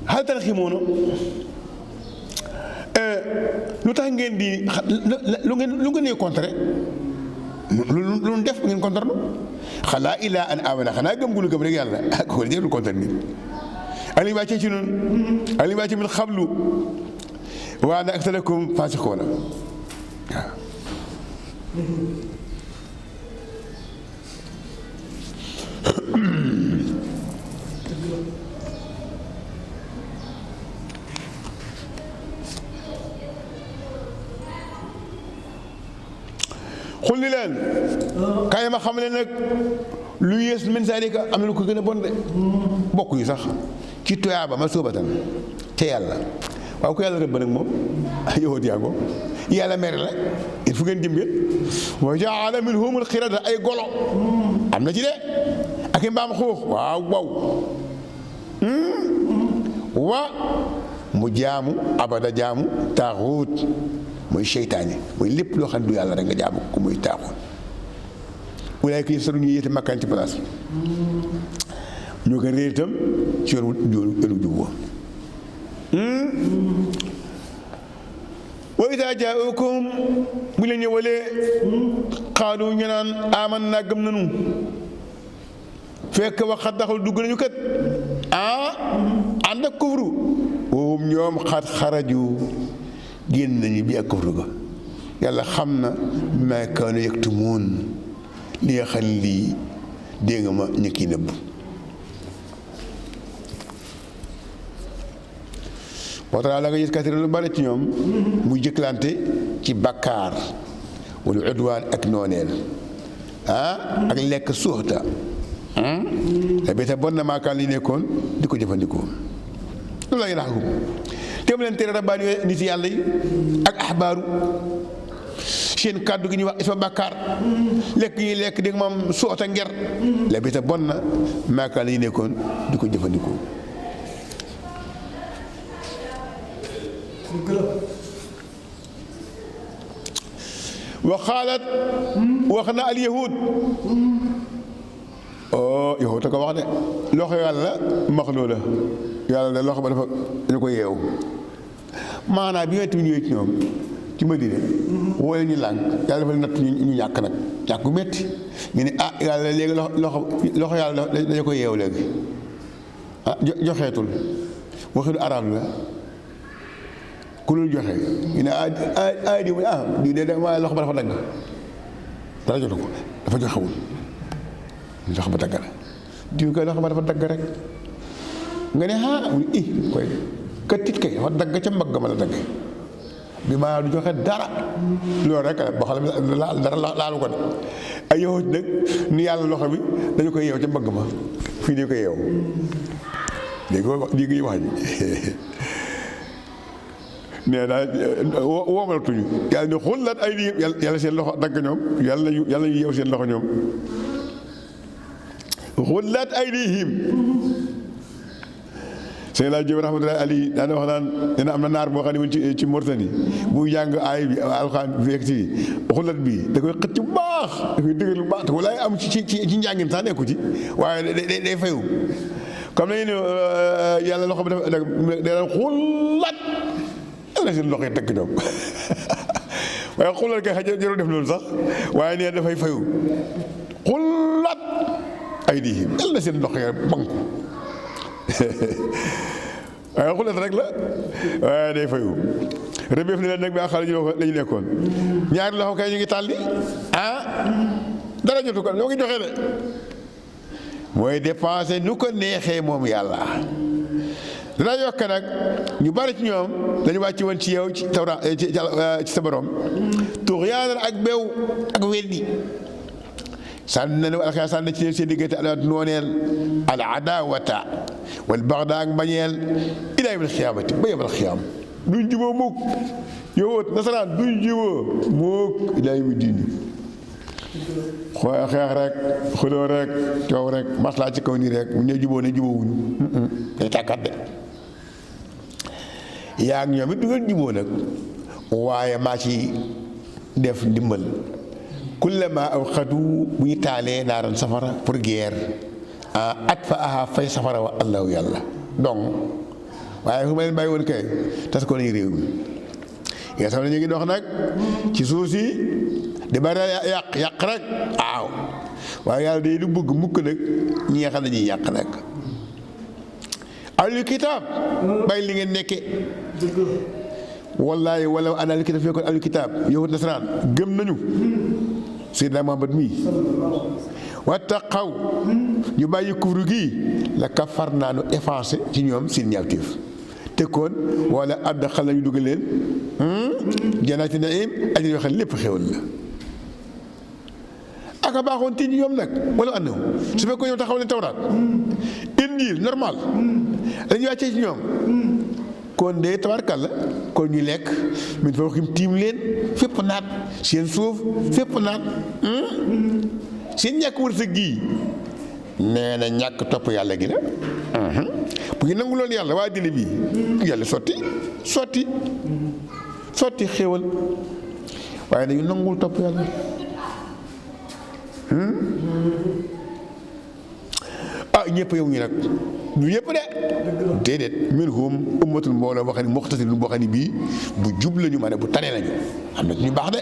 xal tarximoona lu tax ngeen di lu ngeen di contre lu def ngeen contre nu xalaa ilaa an amana xanaa gëm gu nu gëm rek yàlla ko jël lu contre ni ali wàcce ci noonu ali wàcce min xablu waa na aktarakum faasiqoona waaw xul ni leen kaay ma xam leen nag lu yées min zaalika am na lu ko gën a bon de bokk yu sax ci tuyaaba ma soobatan te yàlla waaw ko yàlla rëbb nag moom yowat yaa ko yàlla mere la il faut ngeen dimbal wa jaala minhumul xirada ay golo am na ci de ak i mbaam xuux waaw wa mu jaamu abada jaamu taaxuut mooy seytaane mooy lépp loo xam ne du yàlla rek nga jaamu ko muy taaxuut walaay ko saru ñu yéete makkaan ci place ñoo ko réer itam ci yoonu jub wa wa idaa jaa'ukum bu leen ñëwalee xaalu ñu naan aman naa gëm nanu fekk waxat daxul dugg nañu kat ànd ak kufru woom ñoom xat xaraju génn nañu bi ak kufru ga yàlla xam na maa kaanu yaktumuun li nga xam lii dégg nga ma ñu kii nëbb waxtaan la nga gis kasira lu bari ci ñoom muy jëkkalante ci bakkaar wala udwaan ak nooneel ak lekk suuxta te beta bon na maakaan li nekkoon di ko jëfandikoo loolu la ngi naxagum dem leen tere rabbaani yooyu nit yàlla yi ak axbaaru seen kàddu gi ñuy wax isma bàkkaar lekk ñuy lekk dégg moom soota nger la bi ta bon na maakaan yi nekkoon di ko jëfandikoo. waxaalat wax na al yahud yahud a ko wax de loxo yàlla maxloo la yàlla de loxo ba dafa dañu ko yeewu maanaam bi nga tamit ñëwee ci ñoom ci Madina wala ñu lànk yàlla dafa natt ñu ñàkk nag ñàkk gu metti ñu ne yàlla léegi loxo yàlla dañu ko yeewu léegi joxeetul waxinu arab la ku dul joxe ñu ne di mu di de waaye loxo ba dafa dagg dara jotu ko dafa joxewul loxo ba dagg la diw koy loxo ba dafa dagg rek nga ne mu ne koy ka tit kay dafa dagg ca mbagg ma la dagg bi maa du joxe dara loolu rek boo xam ne dara laalu ko de ay yowut nag ni yàlla loxo bi dañu koy yeew ca mbagg ma fii di ko yeew léegi wax ji nee naa woomalatuñu yàlla ne xullat ay di yàlla seen loxo dagg ñoom yàlla ñu yeew seen loxo ñoom xullat ay dihim sëñ laa Jóob rahmatullahi alayhi daana wax naan nee na am na naar boo xam ne woon ci Mauritanie bu jàng aay bi alxuraan bi fekk ci xullat bi da koy xëcc bu baax da koy dëgër bu baax te walaay am ci njàngin sax nekku ci waaye day fayu comme nañu ne yàlla loxo bi dafa daan xullat yàlla seen loxo yi dëgg ñoom waaye xullat kay xaj jarul def loolu sax waaye nee dafay fayu xullat ay diihim yàlla seen loxo yi banku waaye xulat rek la waaye day fayu rëbbeef ni leen nag bi ak xale ñu lañu nekkoon ñaari loxo kay ñu ngi tàlli dara jotu ko ñoo ngi joxe de mooy dépensé nu ko neexee moom yàlla dana yokk nag ñu bari ci ñoom dañu wàcc woon ci yow ci tawra ci sa borom tuxyaanan ak beew ak weddi sànni na ne alxames sànni ci leen seen diggante al nooneel al adawata wal baxda ak mbañeel ilaa yawmil xiyaamati ba yawmal xiyaam duñ juboo mukk yowoot nasaraan duñ juboo mukk ilaa yawmi diini xeex rek xuloo rek coow rek maslaa ci kaw nii rek bu ñu juboo ne jubóowuñu day tàkkat de yaa ngi ñoom it du ngeen juboo nag waaye maa ci def ndimbal kullama awqadu bu ñu taalee naaran safara pour guerre at fa aha fay safara wa allahu yàlla donc waaye fu ma leen bàyyi woon kay tas ko nañu réew mi yaa sax na ñu ngi dox nag ci suuf si di bari yàq rek waaw waaye yàlla day lu bëgg mukk nag ñi nga xam ne ñuy yàq nag ahlul kitaab bàyyi li ngeen nekke wallaahi wala ana ahlul kitaab fekkoon ahlul kitaab yahud nasaraan gëm nañu Seydina Muhammad mii wattaqaw ñu bàyyi kufru gi la kafar naa nu effacé ci ñoom seen ñaawteef te kon wala àdd xal nañu dugal leen jannaati naim ajri yoo xam ne lépp xéwal la aka baaxoon tii ñoom nag wala annahu su fekkoon ñoom taxaw leen tawraat injiil normal dañuy wàccee ci ñoom kon de tabarkàlla kon ñu lekk min fa waxim tiim leen fépp naat seen suuf fépp naat seen ñàkk wërsëg gii nee na ñàkk topp yàlla gi la bu ñu nangu loon yàlla waa dina bii yàlla sotti xéewal waaye dañu nangul topp yàlla ñëpp yow ñu nag ñu ñëpp de déedéet minhum ummatul mbooloo boo xam ne muqtasidun boo xam ne bii bu jub lañu ma ne bu tane lañu am na ñu baax de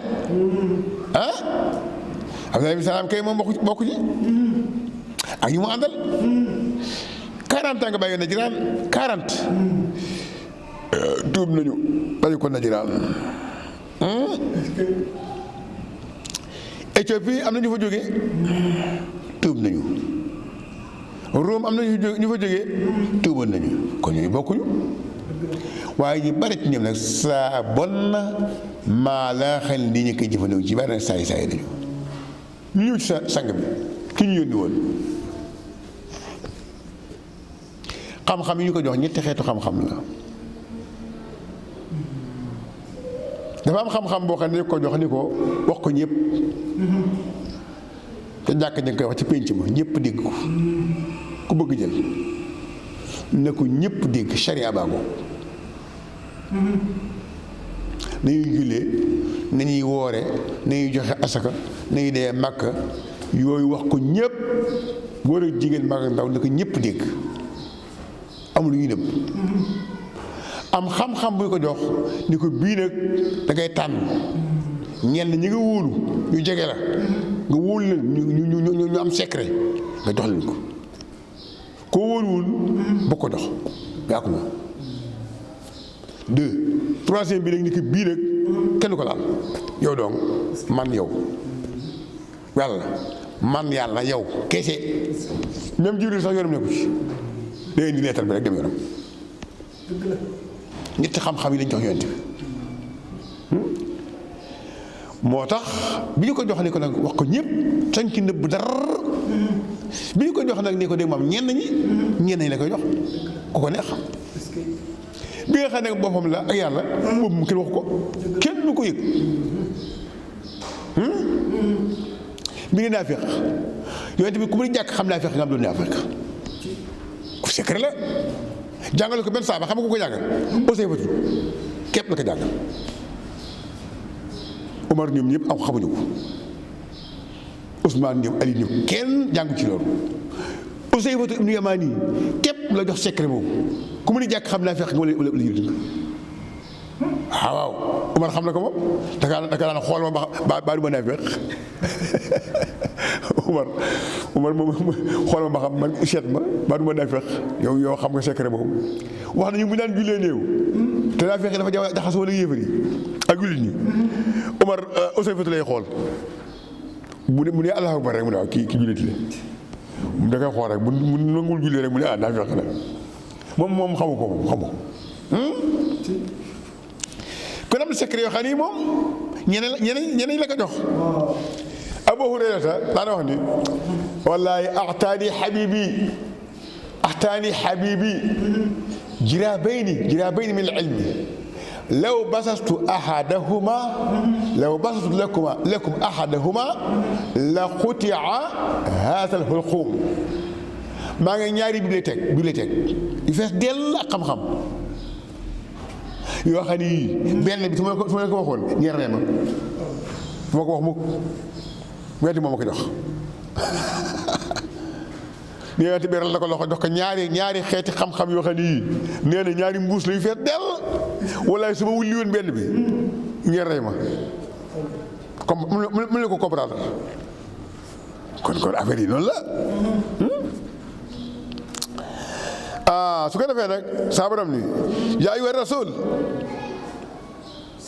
Abdoulaye bin Salaam kay moom bokku ci ak ñu mu àndal 40 ans nga bàyyi Najraan 40 tuub nañu bàyyi ko Najraan Éthiopie am na ñu fa jógee tuub nañu Rome am na ñu fa jógee tuuboon nañu kon ñooñu bokkuñu waaye ñu bari ci ñoom nag saa bon na maa la xel nii ñu koy jëfandikoo ci bari nag saay lañu ñu ñëw ci sa sang bi ki ñu yónni woon xam-xam yi ñu ko jox ñetti xeetu xam-xam la dafa am xam-xam boo xam ne ko jox ni ko wax ko ñëpp te jàkk ña koy wax ci pénc ma ñëpp dégg ko ku bëgg jël ne ko ñëpp dégg charia baa ko nañuy jullee nañuy woore nañuy joxe asaka nañuy dee màkka yooyu wax ko ñëpp góor ak jigéen mag ak ndaw ne ko ñëpp dégg amul lu ñuy nëbb am xam-xam bu ñu ko jox ni ko bii nag da ngay tànn ñenn ñi nga wóolu ñu jege la nga wóolu leen ñu am secret nga jox leen ko koo wóoluwul boo ko jox yaa ko moom. 2 3e bi nag ni ko bii nag kenn ko laal yow donc man yow yàlla man yàlla yow kese même Jibril sax yoonam nekku ci day indi leetar bi rek dem yoonam. ñetti xam-xam yi lañ jox yonent bi moo tax bi ñu ko jox ni ko nag wax ko ñëpp sañ ci nëbb dara bi ñu ko jox nag ni ko dégg moom ñenn ñi la koy jox ku ko neex bi nga xam ne boppam la ak yàlla boobu mu kenn wax ko kenn du ko yëg bi nga naafeq yonent bi ku mu jàkk xam naafeq nga am doon naafeq ku secret la jàngale ko benn saaba xam nga ko jàngal Usayfatu képp la ko jàngal Omar ñoom ñëpp am xamuñu ko Ousmane ñoom Ali ñoom kenn jàngu ci loolu Usayfatu ibnu Yamaani képp la jox secret boobu ku mu ni jàkk xam naa fekk nga wala jël nga waaw Omar xam na ko moom daka daan xool ma ba du ma naa fekk Omar moom xool ma ba xam man seet ma ba du ma naa fekk yow xam nga secret boobu wax nañu bu daan jullee néew te naa fekk dafa jaxasoo wala yéefar yi ak jullit ñi Omar Usayfatu lay xool mu ne Allahu akbar rek mu ne waaw kii jullit la mu da koy xool rek bu nangul jullee rek mu ne naa fekk la moom xamu ko kon am na secret yoo xam ni moom ñeneen la ko jox. Abu Hurayrata daana wax ni wallaahi axtaani xabibi jiraabayni min al-ilmi law basastu lakum ahadahuma la xutia haada al-xulquum maa ngi ñaari bibliothèque yu fees dell ak xam-xam yoo xam ni benn bi su ma leen ko waxoon ngeen ree ma su ma ko wax mukk weeti moom ma ko jox neeti beral la ko loxo jox ko ñaari xeeti xam-xam yoo xam ni nee na ñaari mbuus la yu fees dell walaay su ma wulli woon benn bi ngeen rey ma comme mu ne ko comprendre kon affaire yi noonu la su ko defee nag saa borom ni yaa ayyuha rasul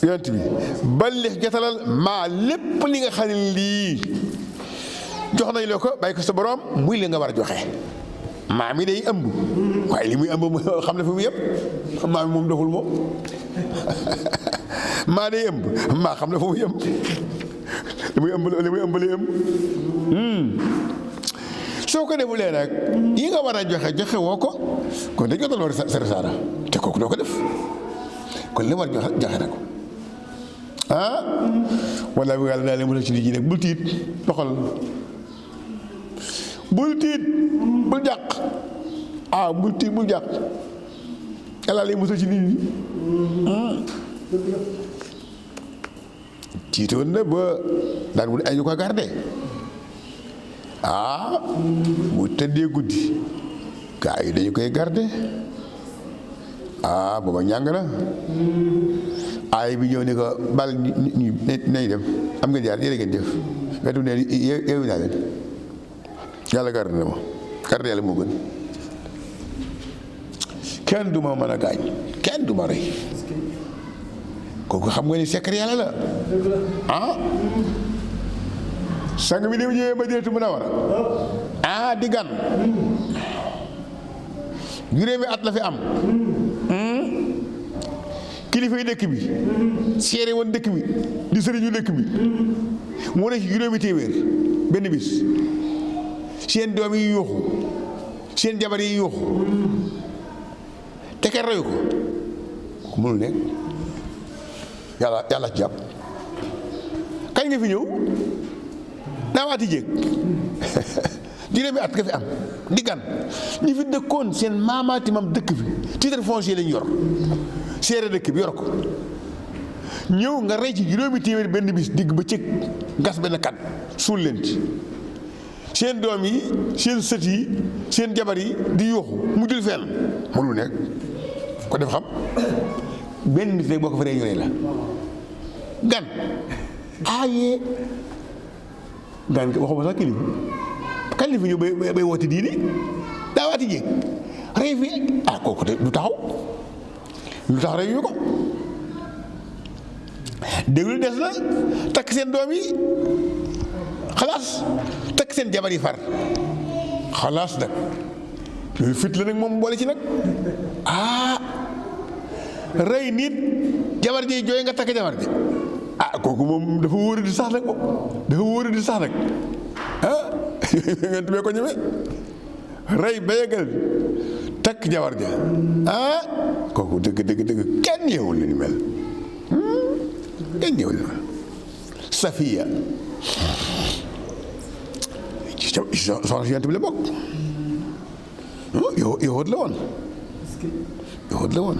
yonent bi ballix jotalal maa lépp li nga xam ne lii jox nañ la ko bàyyi ko sa borom muy li nga war a joxe maa mi day ëmb waaye li muy ëmb xam ne fi mu yëpp maa mi moom doxul moom maa day ëmb maa xam ne fu mu yëpp li muy ëmb lay ëmb soo ko defulee nag yi nga war a joxe woo ko kon dañ ko doon war sa risaala te kooku doo ko def kon li war joxe na ko walla bi yàlla daal leen mos a ci nit ñi nag bul tiit doxal bul tiit bul jàq bul tiit bul jàq yàlla leen mos a ci nit ñi tiitoon na ba daan mu ne ay ñu ko garde bu tëddee guddi gaa yi dañu koy garde booba ñàng na aay bi ñëw ni ko bal ñu nañ dem am ngeen jaar yére ngeen jëf wetu ne yeewu naa leen yàlla garde na ma garde yàlla moo gën kenn du ma mën a gaañ kenn du ma rey kooku xam nga ni secret yàlla la sang bi ni mu ñëwee Madinatu Munawwara di gan juróomi at la fi am kilifa yi dëkk bi seere woon dëkk bi di sëriñu dëkk bi mu ne ci juróomi téeméer benn bis seen doom yi yuuxu seen jabar yi yuuxu te kenn reyu ko mënul nekk yàlla ci jàpp. kañ nga fi ñëw daawaati jéeg juróomi at nga fi am di gan ñi fi dëkkoon seen maamaati mam dëkk fi titre foncier lañ yor seere dëkk bi yor ko ñëw nga rey ci juróomi téeméer benn bis digg ba cëg gas benn kan suul leen ci seen doom yi seen sët yi seen jabar yi di yuuxu mu dul fenn mënul nekk ko def xam benn nit rek boo ko fa rey ñu rey la gan aayee gan waxuma sax kilifa kan li fi ñëw bay woote diine daa waati jéeg rey fi kooku de du taxaw lu tax rey ñu ko déglu des na takk seen doom yi xalaas takk seen jabar yi far xalaas nag yooyu fit la nag moom boole ci nag rey nit jabar ji jooy nga takk jabar ji kooku moom dafa wóori di sax nag moom dafa wóori di sax nag ngeen tubee ko ñeme rey ba yeggal takk jabar ja kooku dëgg kenn yeewul li ni mel kenn yeewul li ni mel Safiya soxna si yonent bi la bokk yowóot la woon yowóot la woon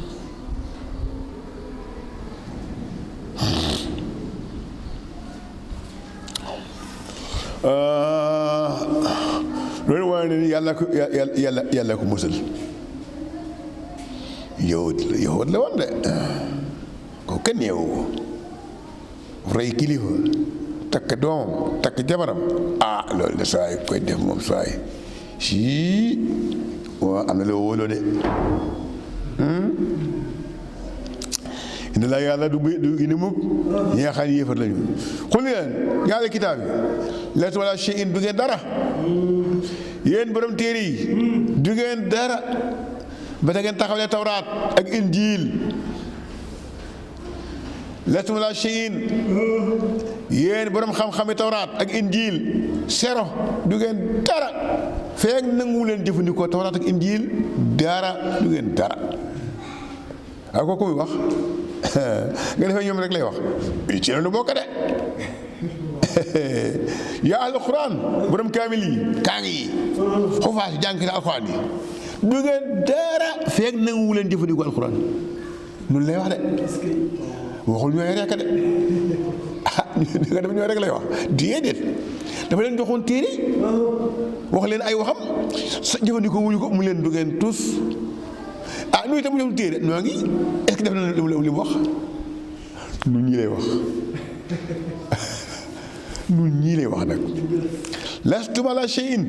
loolu waaye ne yàlla ko musal yowóot la woon de ko kenn yeewu rey kilifa takk doomam takk jabaram loolu de saa yi koy def moom saa yi sii waa am na loo wóoloo de indi laa yàlla du indi mukk ñi nga xam ne yéefar lañu xul leen yàlla kitaab yi laysa wala shay'in du ngeen dara yéen borom téere yi du ngeen dara ba da ngeen taxawlee tawraat ak injiil laysa wala shay'in yéen borom xam-xami tawraat ak injiil sero du ngeen dara feek nangu leen jëfandikoo tawraat ak injiil dara du ngeen dara kooku muy wax nga defee ñoom rek lay wax ci la nu bokk de yaa alxuraan borom kaamil yi kaang yi xufaas jànkite alxuraan yi du ngeen dara feek nangu leen jëfandikoo alxuraan nun lay wax de waxul ñooy rekk de nga def ñooy rek lay wax déedéet dafa leen joxoon téere wax leen ay waxam sa jëfandikoo wuñu ko mu leen du ngeen tus nu itam mu joxul téere noo ngi est-ce que def na li mu wax nun ñii lay wax nun ñii lay wax nag lastum ala shay'in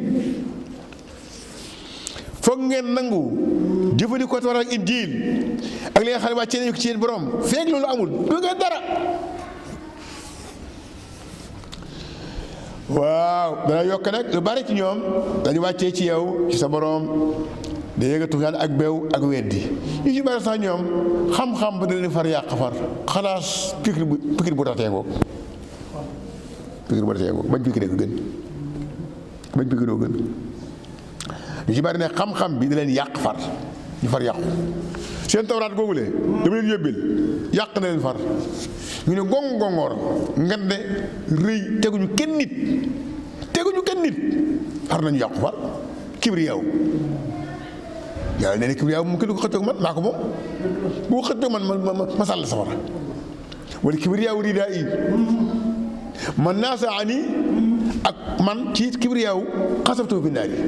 foog ngeen nangu jëfandikoo Tawraat ak Injiil ak li nga xam ne wàccee nañu ko ci seen borom feeg loolu amul du ngeen dara waaw dana yokk nag lu bari ci ñoom dañu wàccee ci yow ci sa borom da yéega tuxyaan ak beew ak weddi ñu ci bari sax ñoom xam-xam ba da leen far yàq far xalaas pikir bu ratee ngoog pikir bu ratee ngoog bañ pikiree ko gën bañ pikiroo gën ñu ci bari ne xam-xam bi da leen yàq far ñu far yàqu seen tawraat googule dama leen yóbbil yàq na leen far ñu ne gong gongoor ngande rëy teguñu kenn nit far nañu yàqu far kibriyaaw yàlla nee na kibriyaaw moom kenn du ko xëccoog man maa ko moom bu ko xëccoog man ma sàll safara wala kibriyaaw ridaa yi man naasa ani ak man ci kibriyaaw xasabtoo bi naar yi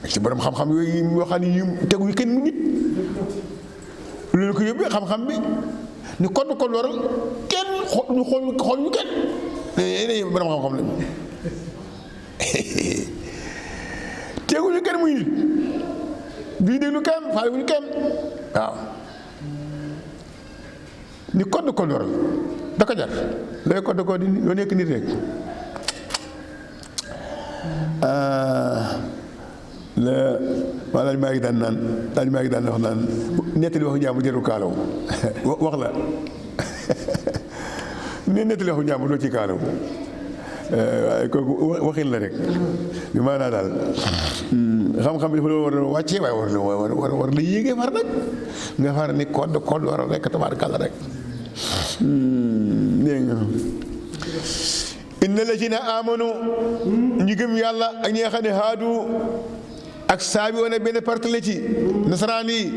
ak ci borom xam-xam yooyu yoo xam ne yu teguñu kenn mu nit lu leen ko yóbbee xam-xam bi ni kodd kodd waral kenn ñu xool ñu kenn ne borom xam-xam lañu teguñu kenn muy nit duñu déglu kenn faale wuñu kenn waaw ni kodd kodd waral da ko jar looy kodd kodd yoo nekk nit rek la laaj maa ngi daan wax naan nettali waxu njàmbur jarul kaalaw wax la ne nettali waxu njàmbur doo ci kaalaw waaye kooku waxin la rek bi maanaa daal xam-xam bi dafa war a wàccee waaye war la yéegee far nag nga far ni kodd war a rek tabaarkalla rek dégg nga inna lazina amanu ñu gëm yàlla ak ñi nga xam ne haadu ak saabi wane benn parti la ci nasaraan yi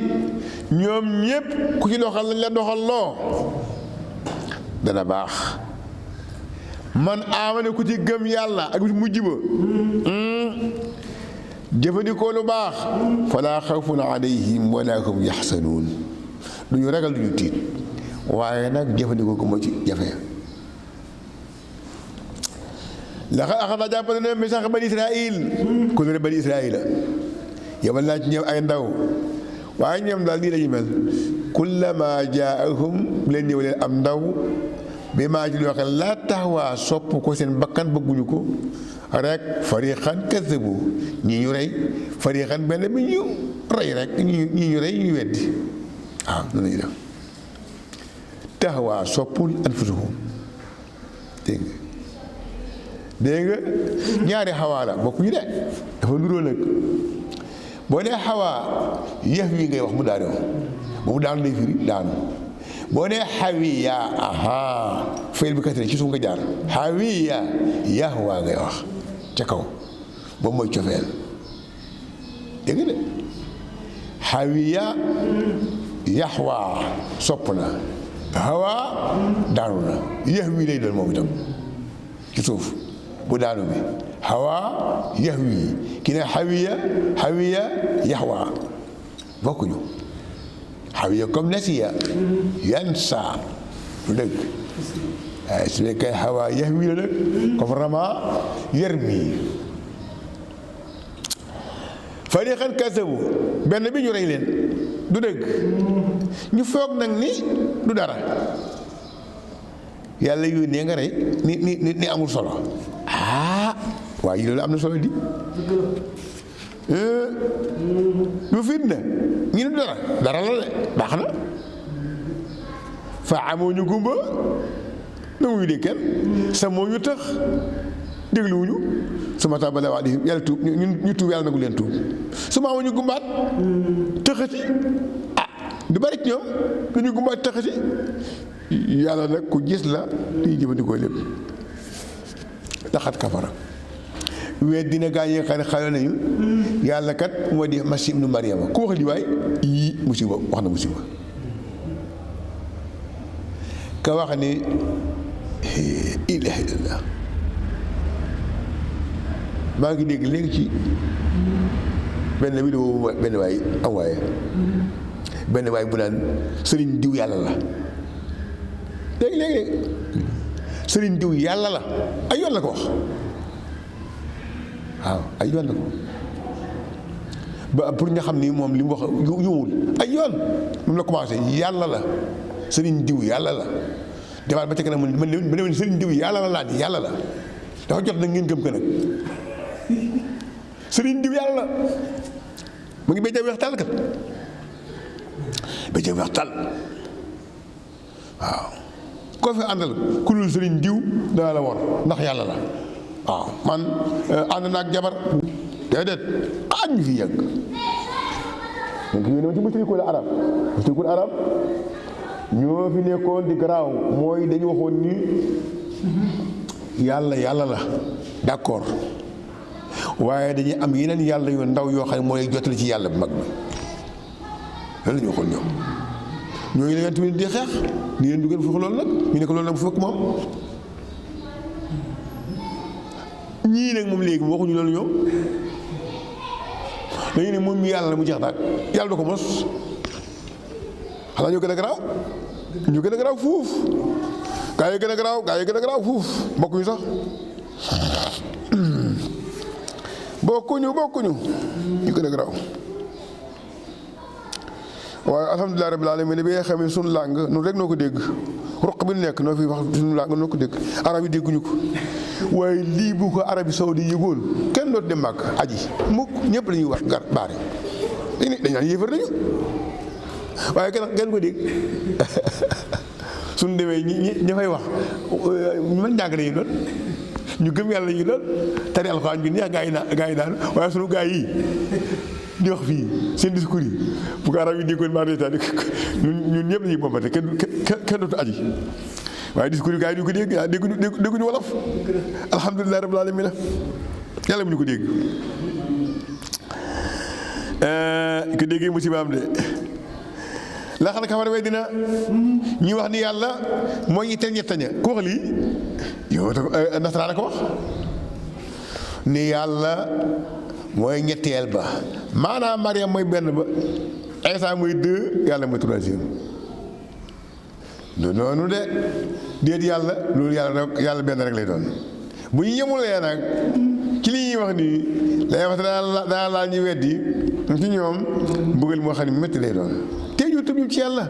ñoom ñëpp ku ci doxal lañ la doxal loo dana baax man amana ku ci gëm yàlla ak mujj ba jëfandikoo lu baax falaa xawfun alayhim wala hum yaxsanuun du ñu ragal du ñu tiit waaye nag jëfandikoo ko moo ci jafe laxad axada jàppale na misaaqa bani israil ku ne bani israila yabal naa ci ñoom ay ndaw waaye ñoom daal nii lañu mel kullama jaahum leen ñëw am ndaw bi maa ci loo xam laa taxawaa sopp ko seen bakkan bëgguñu ko rek fariqan kazzabu ñii ñu rey fariqan benn bi ñu rey rek ñii ñu rey ñu weddi waaw noonu lañuy def taxawaa soppul anfusuhum dégg nga ñaari xawaa la bokkuñu de dafa nuroo nag boo nee xawaa yëf wi ngay wax mu daanu ba mu daanu lay firi daanu boo nee xawiya aha fayil bi kattan ci suuf nga jaar xawiya yahwa ngay wax ca kaw boobu mooy cofeel dégg nga de xawiya yahwa sopp na hawa daanu na yëf wi lay doon moom itam ci suuf bu daanu bi hawa yahwi ki ne xawiya yahwa bokkuñu xawiya comme nasiya yansa lu dëgg waaye su nekkee hawa yahwi la nag comme rama yarmi fariqan kazabu benn bi ñu rey leen du dëgg ñu foog nag ni du dara yàlla yónnee nga rey ni amul solo waaye loolu am na solo di lu fitna ñu ne dara la de baax na fa amoo ñu gumba nanguñu dégg kenn sa moo ñu tax dégluwuñu suma tabala waa di yàlla tuub ñu tuub yàlla nagu leen tuub su ma amoo ñu gumbaat tëxati du bari ci ñoom dañu gumbaat tëxati yàlla nag ku gis la liy jëfandikoo lépp laxat kafara weet dina gaa yi nga xam ne xale nañu yàlla kat moo di Masiih ibnu Maryama ku wax li waay yii musiba wax na musiba ka wax ni ilaaha illallaah maa ngi dégg léegi ci benn vidéo benn waay envoyé benn waay bu naan sëriñ diw yàlla la léegi sëriñ diw yàlla la ay yoon la ko wax waaw ay yoon la ko ba pour nga xam ni moom li mu wax yuwul ay yoon moom la commencé yàlla la sëriñ diw yàlla la defaat ba ca kanam man ne sëriñ diw yàlla la laa di yàlla la dafa jot nag ngeen gëm ko nag sëriñ diw yàlla la mu ngi béjjee weex tàll kat béjjee weex tàll waaw koo fi àndal ku dul sëriñ diw dana la wor ndax yàlla la waaw man ànd naag jabar déedéet ñu fi yàgg donc yéen ci musrikuul arab ñoo fi nekkoon di garaaw mooy dañu waxoon ni yàlla la d'accord waaye dañuy am yeneen yàlla yu ndaw yoo xam ne mooy jotali ci yàlla bu mag bi loolu la ñu waxoon ñoom ñooñu la tamit di xeex ni leen dugal foofu loolu nag ñu ne ko loolu nag bu fekk moom ñii nag moom léegi waxuñu loolu ñoom dañu ne moom yàlla la mu jeex daal yàlla du ko mos xanaa ñoo gën a garaaw ñu gën a garaaw fuuf gaa yi gën a garaaw fuuf bokkuñu sax bokkuñu ñu gën a garaaw waaye alhamdulilah rabbil alamin bi nga xam ne sunu làng noonu rek noo ko dégg roq bi nu nekk noo fi wax sunu làng noo ko dégg arab yi dégguñu ko waaye lii bu ko Arabie Saoudite yëgoon kenn dootu dem màgg aji mukk ñëpp la ñuy wax baare dañ naan yéefar nañu waaye kenn ko dégg suñu demee ñi fay wax ñu mën jàng lañuy doon ñu gëm yàlla yi doon tari alxuraan ñu neex gaa yi naan waaye sunu gaa yi di wax fii seen discours yi bu ko arab yi déggoon maa reetaan ñun ñëpp dañuy bombate kenn dootu aji waaye discours yi gaa yi ñu ko dégg dégguñu wolof alhamdulilah rabbil alamin yàlla mu ñu ko dégg ko déggee musibaam de la xal kafara wey dina ñi wax ni yàlla mooy ñetteel ñettaña ku wax lii yow nasaraan ko wax ni yàlla mooy ñetteel ba maanaam Mariam mooy benn ba Isa mooy deux yàlla mooy troisième du noonu de déet yàlla loolu yàlla benn rek lay doon bu ñu yemulee nag ci li ñuy wax nii lay wax dana laal ñu weddi ci ñoom mbugal moo xam ne métti lay doon te ñu tub ñu ci yàlla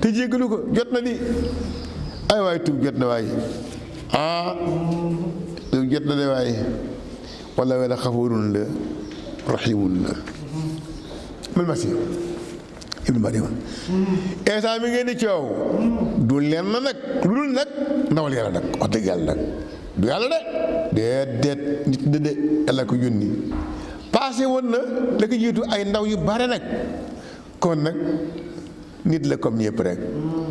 te jéggalu ko jot na di ay waay tub jot na waay tub jot na de waay walla wala xafuurun la rahimun la mal masi ibnu Mariam Isa mi ngeen di coow du lenn nag lu dul nag ndawal yàlla nag wax dëgg yàlla nag du yàlla de déet nit de yàlla ko yónni passé woon na la ko jiitu ay ndaw yu bare nag kon nag nit la comme ñëpp rek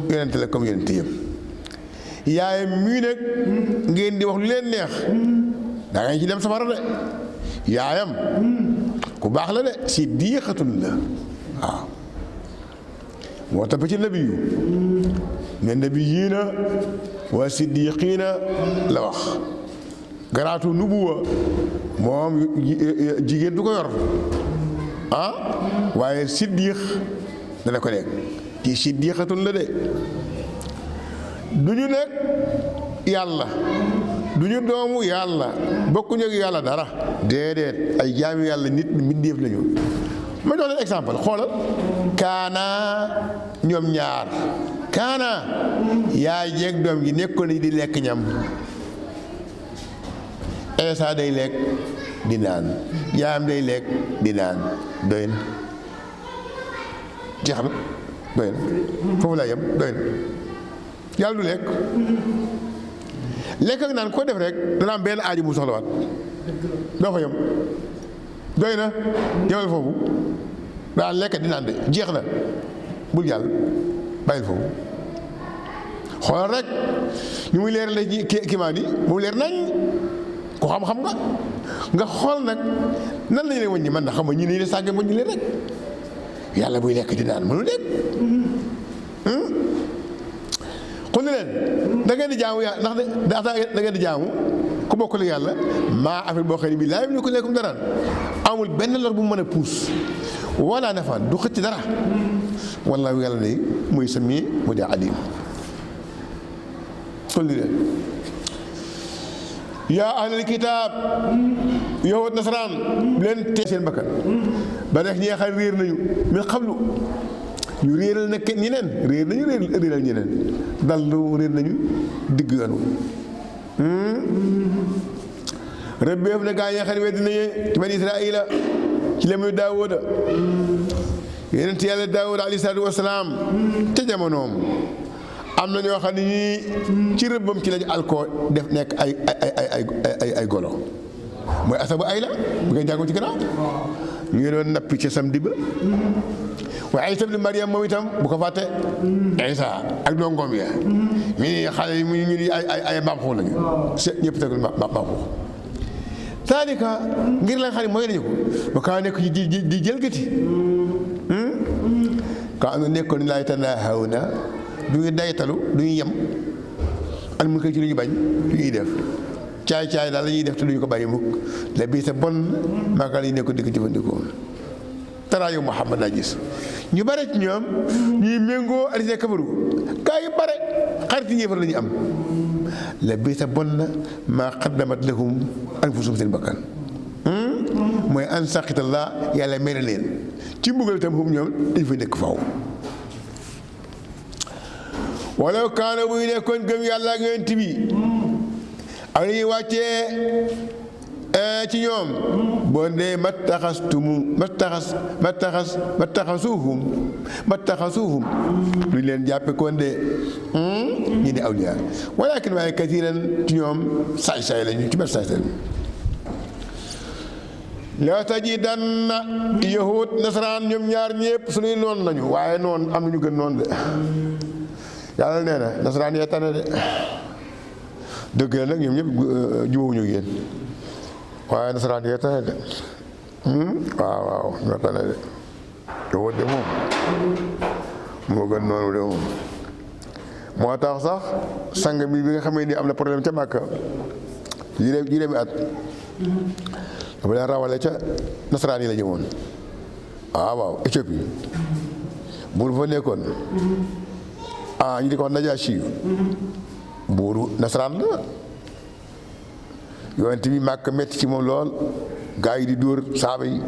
yonente la comme yonente yëpp yaayam mii nag ngeen di wax lu leen neex daa ngay ci dem safara de yaayam ku baax la de si diixatun la waaw moo tax ba ci nabi yu ne nabiyiina wa siddiqiina la wax garaatu nubuwa moom jigéen du ko yor waaye siddiq dana ko nekk ci siddiqatun la de du ñu nekk yàlla du ñu doomu yàlla bokkuñu ak yàlla dara déedéet ay jaami yàlla nit mbindéef lañu ma jox leen exemple xoolal kaana ñoom ñaar kaana yaay jeeg doom ji nekkoon nañu di lekk ñam Isa day lekk di naan yaayam day lekk di naan doy na jeex na doy na foofu laa yem doy na yàlla du lekk ak naan ko def rek dana am benn aaju bu soxlawaat doo fa yem doy na yemal foofu daan lekk di naan de jeex na bul jàll bàyyil foofu xoolal rek ñu muy leer la ci kiimaan yi mu leer nañ ku xam-xam nga xool nag nan lañu leen wàññi man na xam nga ñi ne sàgge wàññi leen rek yàlla buy lekk di naan mënu lekk xul ne leen da ngeen di jaamu yàlla ndax da ngeen di jaamu ku bokkul yàlla maa affaire boo xam ne bii laa yam ni ko lekkum daraan amul benn lor bu mu mën a puus wala nafaan du xëcc dara wallaahu yàlla ne muy sami mu di adim xul ni leen yaa ahlal kitaab yahud nasaraan leen tee seen bakkan ba nekk ñi nga xam réer nañu min xablu ñu réeral na ñeneen réeral ñeneen dallu réer nañu digg yoon rëbbeef na gaa yi nga xam ne weddi nañu ci bani israila ci lemuy daawuda yeneen ci yàlla daawuda alayhi salaatu wasalaam ca jamonoom am na ñoo xam ne ñii ci rëbbam ci lañu alkoo def nekk ay golo mooy asabu ay la bu ngeen jàngoon ci gannaaw ñu ngi doon nappi ca samedi ba waaye Isa ibn Maryam moom itam bu ko fàtte Isa ak dongoom ya ñu xale yi ñu ni ay mbaam xuux lañu ñëpp tegul mbaam xuux taalika ngir la nga xam ne mooy nañu ko ba kaa nekk di jëlgati ka am na nekkoon ni laay tanahawna du ñu daytalu du ñu yem an mun koy ci lu ñu bañ lu ñuy def caay-caay daal la ñuy def te duñu ko bàyyi mukk la bii sa bon maakaan yi ne ko di ko jëfandikoo taraayu Muhammad naa gis ñu bare ci ñoom ñuy méngoo alisne kabaru gaa yu bare xarit yi yéefar la ñu am la bii sa bon na maa xaddamat lahum anfusum seen bakkan mooy an saqitallaa yàlla mere leen ci mbugal itam hum ñoom dañu fa nekk faaw walaw kaana buy nekkoon gëm yàlla ak yonent bi ak li ñuy wàccee ci ñoom boo dee mattaxasuuhum duñ leen jàppe kon de ñi di awliya walakin waaye kasiiran ci ñoom saay-saay lañu ci benn saay-saay lañu la tajidanna yahud nasaraan ñoom ñaar ñëpp suñuy noon lañu waaye noon am nañu gën noon de yàlla nee na nasaraan yee tane de dëgg la nag ñoom ñëpp jubóowuñu ak yéen waaye nasaraan yee tane de waaw ñoo tane de yahud de moom moo gën noonu de moom moo tax sax sang bi nga xamee ni am na problème ca Màkka juróomi at dafa leen rawale ca nasaraan yi la jëmoon waaw Éthiopie buur fa nekkoon ñu di ko wax Najaasi buuru nasaraan la yonent bi Màkka metti ci moom lool gaa yi di dóor saaba yi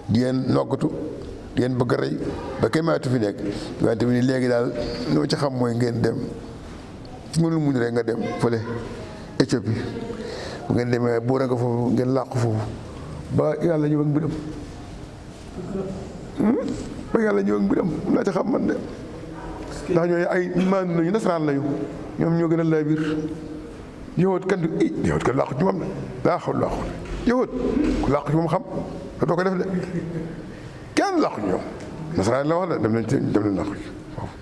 di leen noggatu di leen bëgg a rey ba kenn mayatu fi nekk yonent bi ni léegi daal loo ci xam mooy ngeen dem fu mënul muñ rek nga dem fële Éthiopie bu ngeen demee buura nga foofu ngeen làqu foofu ba yàlla ñëw ak mbiram ba yàlla ñëw ak mbiram laa ci xam man de ndax ñooy ay maandu nañu nasaraan lañu ñoom ñoo gën a laa biir yowut kan yowut kan làqu ci moom daa xaw làqu yowut ku làqu ci moom xam te doo ko def de kenn làqu ñoom nasaraan la wax de dem nañ làqu ci foofu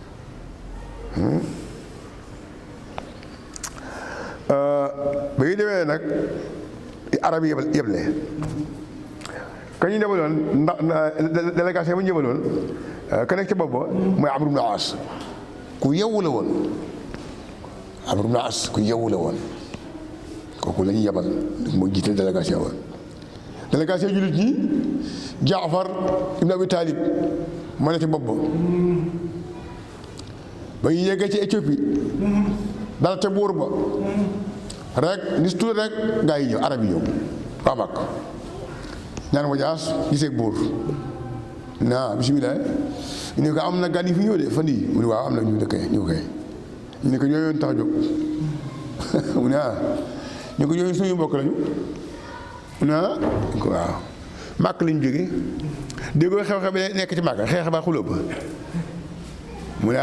ba ñu demee nag arab yi yeble ka ñu yebaloon ndax délégation ba ñu yebaloon ka nekk ci bopp ba mooy Amru ibn Aas ku yewu la woon Amru ibn Aas ku yewu la woon kooku la ñu yebal moo jiite délégation ba délégation jullit ñi Jaafar ibn Abi Talib moo ne ci bopp ba ñu yeggee ci Éthiopie dal ca buur ba rek ni su tuut rek gaa yi ñëw arab yi ñëw waa Makka ñaan wajaas gisee buur naa bisimilah ñu ne ko am na gan yi fi ñëw de fan yii mu ne waaw am na ñu dëkkee ñu koy ñu ne ko ñooyoon tax a jóg mu ne ñu ko ñooyoon suñu mbokk lañu mu ne ko waaw Makka lañu jógee déggoo xew-xew bi nekk ci Makka xeex ba xuloo ba mu ne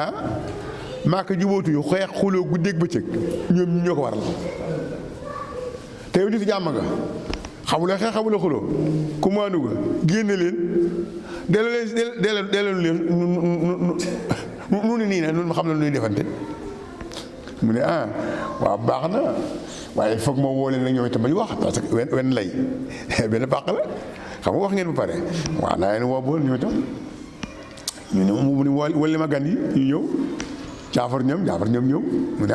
Makka jubóotuñu xeex xuloo guddeeg bëccëg ñoom ñoo ko waral te yow nitu jàmm nga xamula xeex xamula xuloo ku maanu nga génne leen delloo leen nu ni nii na nun xam na nuy defante mu ne waaw baax na waaye foog ma woo leen nag ñoom itam ba ñu wax parce que wenn lay benn pàq la xam nga wax ngeen ba pare waaw naa leen woo bool ñoom itam ñu ne mu ne wala ma gan yi ñu ñëw Jaafar ñoom ñëw mu ne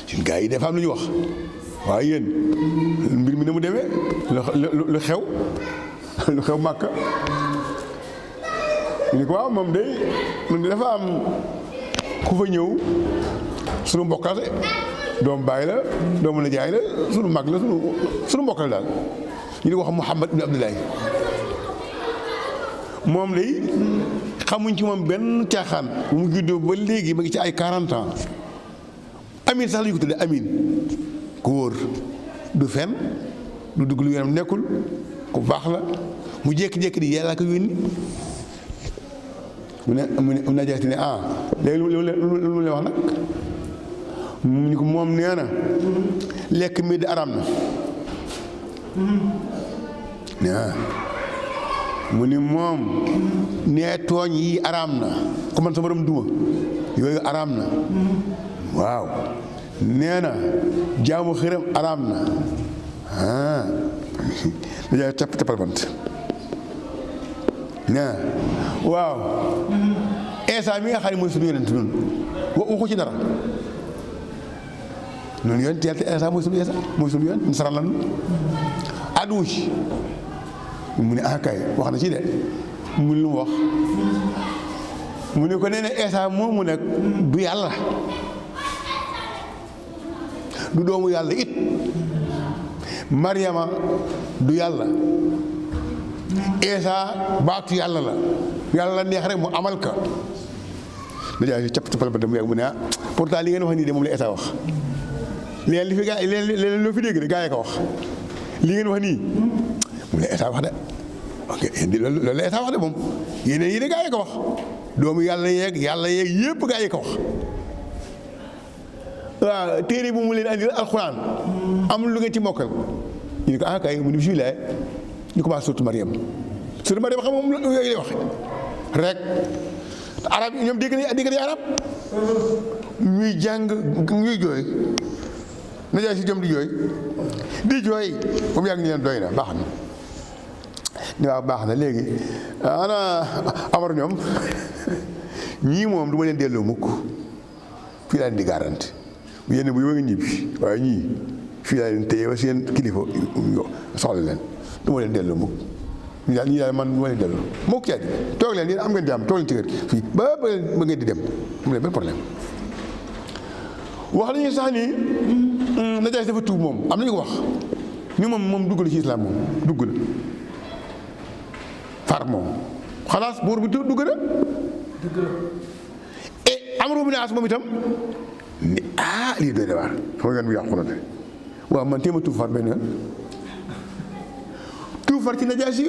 suñ gars yi dafa am lu ñu wax waaye yéen mbir mi ne mu demee lu xew Màkka ñu ne ko waaw moom de mun dafa am ku fa ñëw sunu mbokkale doom baay la doomu nijaay la sunu mag la sunu mbokkale daal ñu di wax Muhammad ibn Abdullahi moom lay xamuñ ci moom benn caaxaan bu mu juddoo ba léegi ma ngi ci ay 40 ans amin sax la ñu ko tuddee amin ku wóor du fen du dugg lu yoonam nekkul ku baax la mu jékki-jékki di yàlla ko yónni mu ne jeexti ne léegi lu mu lay wax nag mu ni ko moom nee na lekk mi di araam na mu ni moom nee tooñ yi araam na ku man sa borom duma yooyu araam na waaw nee na jaamu xëram araam na dajaay tappal bant nee waaw Eesa mi nga xam ne mooy suñu yonent noonu waxu ci dara noonu yonent yàlla te Eesa mooy suñu yonent nasaraan la àdduwu ci mu ne kay wax na ci de mu lu mu wax mu ne ko nee na Eesa moomu nag du yàlla du doomu yàlla it Maryama du yàlla Eesa baatu yàlla la yàlla neex rek mu amal ka dajaay si capp ba dem yàgg mu ne pourtant li ngeen wax nii de moom la Eesa wax leen li fi gaa leen loo fi dégg de gaa yi ko wax li ngeen wax nii mu ne Eesa wax de ok loolu la Eesa wax de moom yéen de gaa yi ko wax doomu yàlla yeeg yëpp gaa yi ko wax waaw téere bu mu leen andil alxuraan amul lu ngeen ci mokkal ñu ne ko ah kay mu ni bisimilah ñu commencé surtout Mariam xam nga moom yooyu lay wax rek arab yi ñoom dégg nañu arab ñuy jàng ñuy jooy najaay si jom di jooy moom yàgg ñu leen doy na baax na ni waaw baax na léegi ana amar ñoom ñii moom du ma leen delloo mukk fii laa leen di garanti bu yéen bu yóbbu nga ñibbi waaye ñii fii laa leen téye ba seen kilifa soxla leen du ma leen delloo mukk ñii daal man du ma leen delloo mukk ci àddina toog leen yéen am ngeen jàmm toog leen ci kër fii ba ngeen di dem mu leen benn problème wax nañu sax ni Najaasi dafa tuub moom am nañu ko wax ni moom dugg na ci islam moom dugg na far moom xalaas buur bi dugg na et Amru bin As moom itam ni lii doy na waar sama yoon bi yàqu na de waaw man téema tuub far benn yoon tuub far ci Najaasi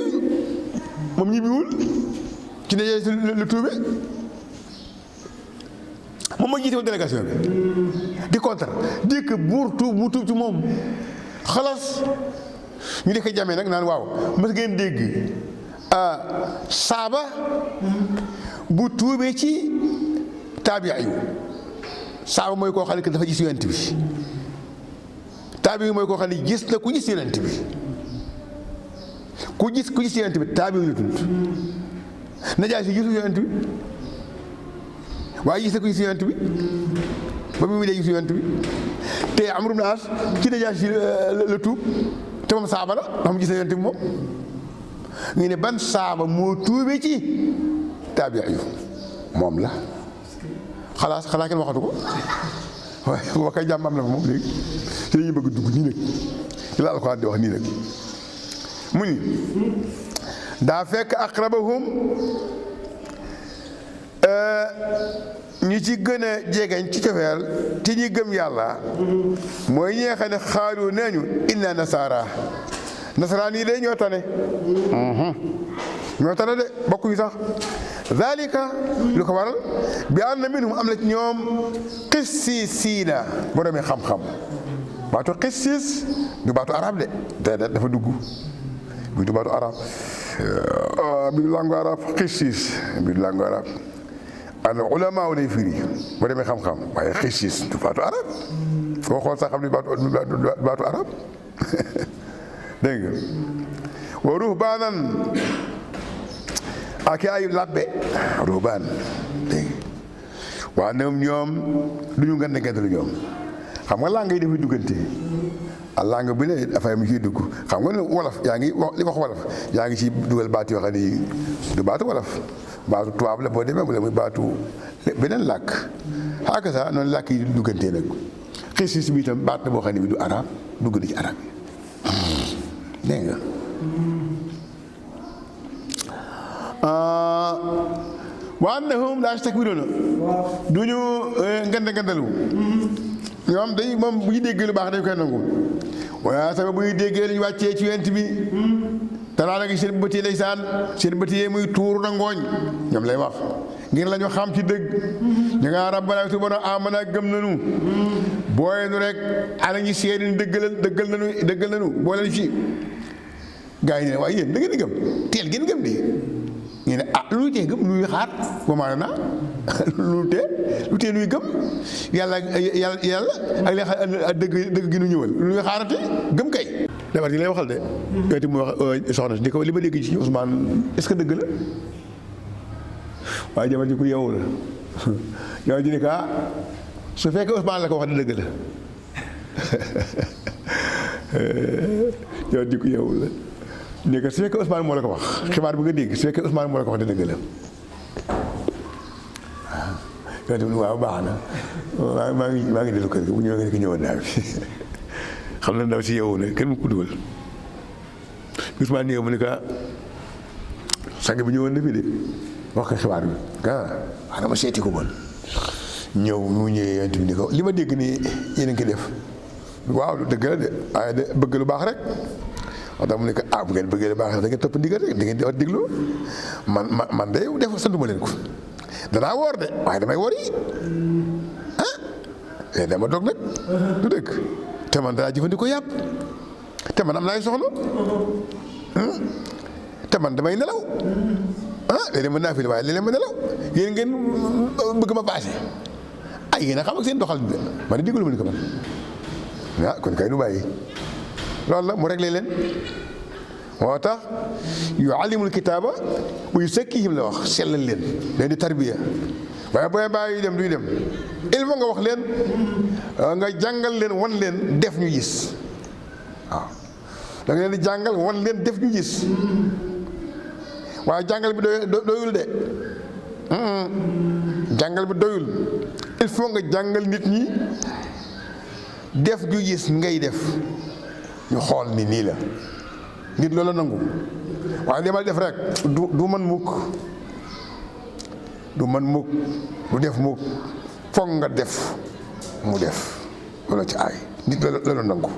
moom ñibbiwul ci Najaasi lu tuube moom ma jiite woon délégation bi di contre di que buur tuub mu tuub ci moom xalaas ñu di ko jamee nag naan waaw mas ngeen dégg saaba bu tuubee ci taabiya yu saaba mooy koo xam ne dafa gis yonent bi taabiya yu mooy koo xam ne gis na ku gis yonent bi ku gis yonent bi taabiya yu la tudd Najaasi gisul yonent bi waaye gis na ko gis yonent bi ba mu dee gis yonent bi te Amru bin As ci Najaasi la tuub te moom saaba la ndax mu gis na yonent bi moom ñu ne ban saaba moo tuubee ci taabiya yu moom la xalaas kenn waxatu ko waaye boo kay jàmm am na fa moom léegi ci la ñuy bëgg dugg nii nag ci la Alxuraan di wax nii nag mu ni daa fekk aqrabahum ñi ci gën a jegeñ ci cofeel te ñi gëm yàlla mooy ñi nga xam ne xaalu neeñu inna nasaara nasaraan yi de ñoo tane de bokkuñu sax zalika lu ko waral bi anna minhum am na ci ñoom qissiisiina boromi xam-xam baatu qissiis du baatu arab de déedéet dafa dugg bi du baatu arab bi du langue arab qissiis bi du langue arab al ulama lay firi boo demee xam-xam waaye qissiis du baatu arab foo xool sax xam ne baatu arab dégg nga wa ruhbaanan ak ay labbe ruhbaan dégg nga waa ñoom du ñu ngand ngand lu ñoom xam nga langue yi dafay duggante a langue bi ne dafay mu ciy dugg xam nga wolof yaa ngi li wax wolof yaa ngi ci dugal baat yoo xam ne du baatu wolof baatu tubaab la boo demee wala muy baatu beneen làkk xaaka sax noonu làkk yi duggante nag xiis bi itam baat la boo xam ne bi du arab dugg na ci arab yi dégg nga wa annahum laa yastakbiruuna du ñu ngandalu ñoom day moom bu ñu déggee lu baax dañ koy nangu waaye sama bu ñu déggee lu ñu wàccee ci yonent bi danaa la gis seen bët yi ndeysaan seen bët yi muy tuur na ngooñ ñoom lay wax ngir la ñu xam ci dëgg ñu nga rabbana subhana amana gëm nañu booye nu rek ana ñi seeni dëggal nañu boo leen ci gaa yi ne waaye yéen da ngeen di gëm teel ngeen gëm di ñu ne lu tee gëm luy xaar ba maana lu tee nuy gëm yàlla ak li xa dëgg gi nu ñëwal lu ñuy xaarate gëm kay dabar yi lay waxal de yooyu mu wax soxna si ni ko li ma dégg ci Ousmane est-ce que dëgg la waaye jabar ji ku yeewu la jabar ji ni ko su fekkee Ousmane la ko wax de dëgg la jabar ji ku yeewu la ne ko su fekkee Ousmane moo la ko wax xibaar bi nga dégg su fekkee Ousmane moo la ko wax de dëgg la waaw yow waaw baax na maa ngi dellu kër gi bu ñëwee nga ne ko ñëwoon naa bi xam na ndaw si yeewu na kenn mu ko dugal Ousmane ñëw mu ne ko sang bi ñëwoon na fi de wax ko xibaar bi wax dama seeti ko bon ñëw mu ñëwee yonent bi ni ko li ma dégg nii yéen a ngi ko def waaw dëgg la de waaye de bëgg lu baax rek wax dëgg mu ne ko bu ngeen bëggee lu baax rek da ngeen topp ndigal rek da ngeen di wax déglu man de def santuma leen ko danaa woor de waaye damay woor yi dama dog nag du dëgg te man daa jëfandikoo yàpp te man am na ay soxna te man damay nelaw léeg-léeg ma naafila waaye léeg-léeg ma nelaw yéen ngeen bëgg ma paase ay yéen a xam ak seen doxal bi man de diggalu ma ni ko man kon kay nu bàyyi loolu la mu réglé leen moo tax yuallimul kitaaba wa yuzakkihim la wax sellal leen di tarbiya waaye booy bàyyi dem duy dem il faut nga wax leen nga jàngal leen wan leen def ñu gis waaw da nga leen di jàngal wan leen def ñu gis waaye jàngal bi doyul de jàngal bi doyul il faut nga jàngal nit ñi def ñu gis ngay def ñu xool ni nii la nit loola nangu waaye demal def rek du man mukk du man mukk du def mukk foog nga def mu def loolu ci aay nit loola nangu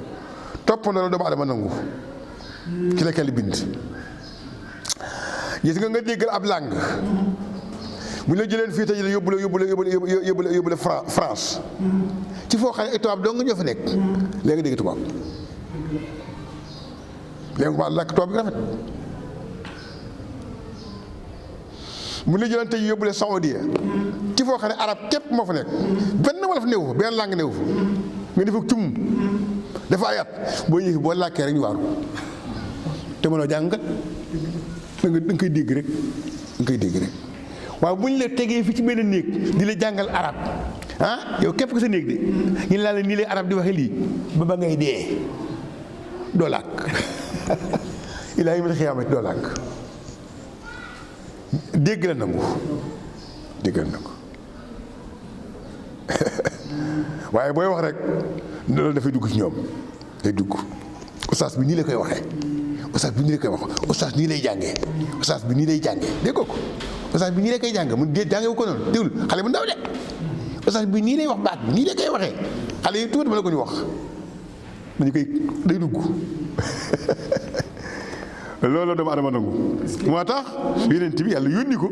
topp na la doomu adama nangu ci la kelli bind gis nga déggal ab langue bu ñu la jëleen fii tey yóbbu la France ci foo xam ne tubaab doo nga ñoo fa nekk léegi nga dégg tubaab léegi ma làkk tubaab bi rafet mu la jëleen tey yóbbu la Saoudia ci foo xam ne arab képp moo fa nekk benn wolof néew fa benn langue néew fa nga def ak cum dafa ay at boo ñëwee boo làkkee rek ñu waaru te mënoo jàng kat da nga koy dégg rek waaye bu ñu la tegee fi ci benn néeg di la jàngal arab yow képp ko sa néeg de ñu laa la nii lay arab di waxe lii ba ngay dee doo làkk ilaa yawmil xiyaamati doo làkk dégg la nangu waaye booy wax rek loolu dafay dugg ci ñoom day dugg ustaas bi nii la koy waxee ustaas bi nii la koy wax ustaas nii lay jàngee ustaas bi nii lay jàngee dégg ko ustaas bi nii la koy jàngee mun dee jàngee wu ko noonu déglu xale bu ndaw de ustaas bi nii lay wax baat bi nii la koy waxee xale yi tuuti ma la ko ñu wax dañu koy day dugg loolu doomu adama nangu moo tax yonent bi yàlla yónni ko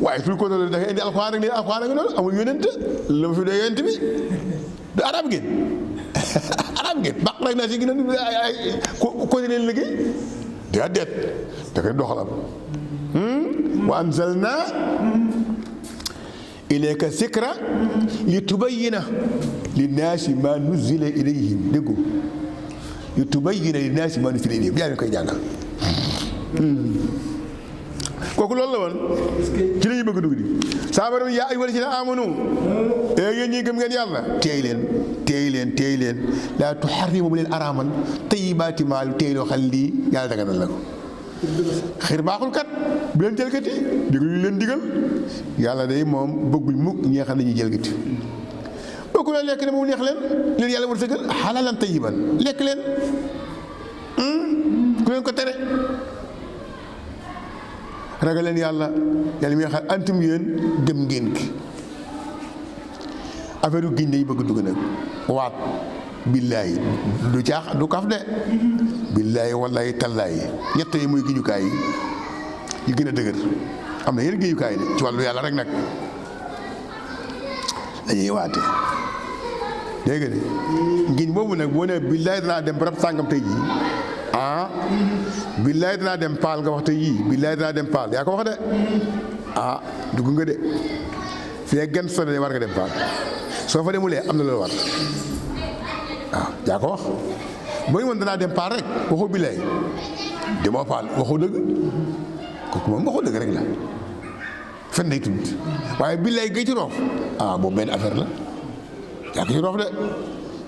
waaye suñ ko doon dafay indi alxuraan rek ne alxuraan rek noonu amul yonent la ma fi dee yonent bi du arab ngeen baq rek naa si gën a ko leen liggéey déet da koy doxalal wa anzalna ilayka zikra li tubayyina linnaasi ma nuzila ilayhim déggu li tubayyina linnaasi ma nuzila ilayhim yaa ngi koy jàngal kooku loolu la woon ci la ñuy bëgg dugg di saa borom yaa ayyuhal lazina amanu yéen ñi gëm ngeen yàlla teey leen laa tuharrimu bu leen araamal tayyibaati maa lu teey loo xam lii yàlla daganal la ko xir baaxul kat bu leen jëlkati déglu leen digal yàlla day moom bëggul mukk ñi nga xam ne dañuy jëlkati bokku leen lekk ne moom neex leen yàlla wërsëgal xalaalan tayyiban lekk leen ku leen ko tere ragal leen yàlla mi nga xam antum yéen dem ngeen ki affaire yu giñ yi bëgg dugg nag waat billaahi du caax du kaf de billaahi wallaahi tallaahi ñett yi muy giñukaay yi gën a dëgër am na yeneen giñukaay de ci wàllu yàlla rek nag dañuy waate dégg nga de ngiñ boobu nag boo ne billaahi danaa dem barab sàngam tey jii billaahi danaa dem paal nga wax tey jii billaahi danaa dem paal yaa ko wax de dugg nga de fii gën sone de war nga dem paal soo fa demulee am na loolu war yaa ko wax boo ñu woon danaa dem paal rek waxu billaahi demoo paal waxu dëgg kooku moom waxu dëgg rek la fen day tudd waaye billaahi gay ci roof boobu benn affaire la yaa ko ci roof de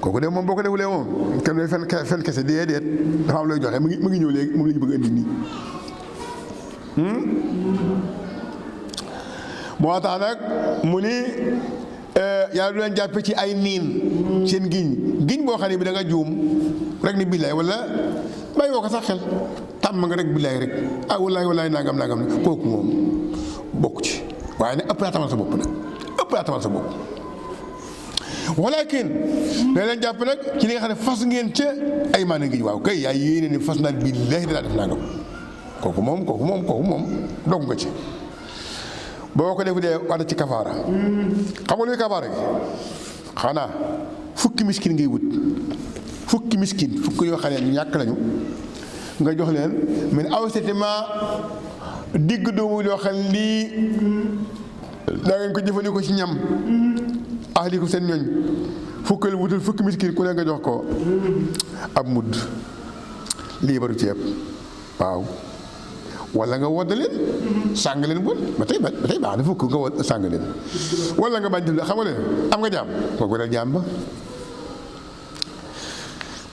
kooku de moom boo ko defulee moom kenn doy fen kese déedéet dafa am looy joxe mu ngi ñëw léegi moom la ñu bëgg a indi nii moo tax nag mu ni yàlla du leen jàppe ci ay niin seen giñ boo xam ne bi da nga juum rek ni billaay wala bàyyi woo ko sax xel tàmm nga rek billaay rek wallaay nangam kooku moom bokk ci waaye nag ëpp naa tamal sa bopp nag ëpp naa tamal sa bopp walakin da leen jàpp nag ci li nga xam ne fas ngeen ca ay maana ngiñ waaw kay yaay yéene ni fas naa billaay dinaa def nangam kooku moom dog nga ci boo ko defu dee wàdd ci kafaara xam nga luy kafaara gi xanaa fukki miskin ngay wut fukki miskin fukki yoo xam ne ñàkk lañu nga jox leen mais awsatima digg doomu yoo xam ne lii daa ngeen ko jëfandikoo ci ñam ahlikum seen ñooñ fukkal wutal fukki miskin ku ne nga jox ko ab mudd liibaru ceeb waaw wala nga wodd leen sàng leen bon ba tey baax na fukk nga wodd sàng leen wala nga bañ def xam nga leen am nga jaam nga ko dal jaam ba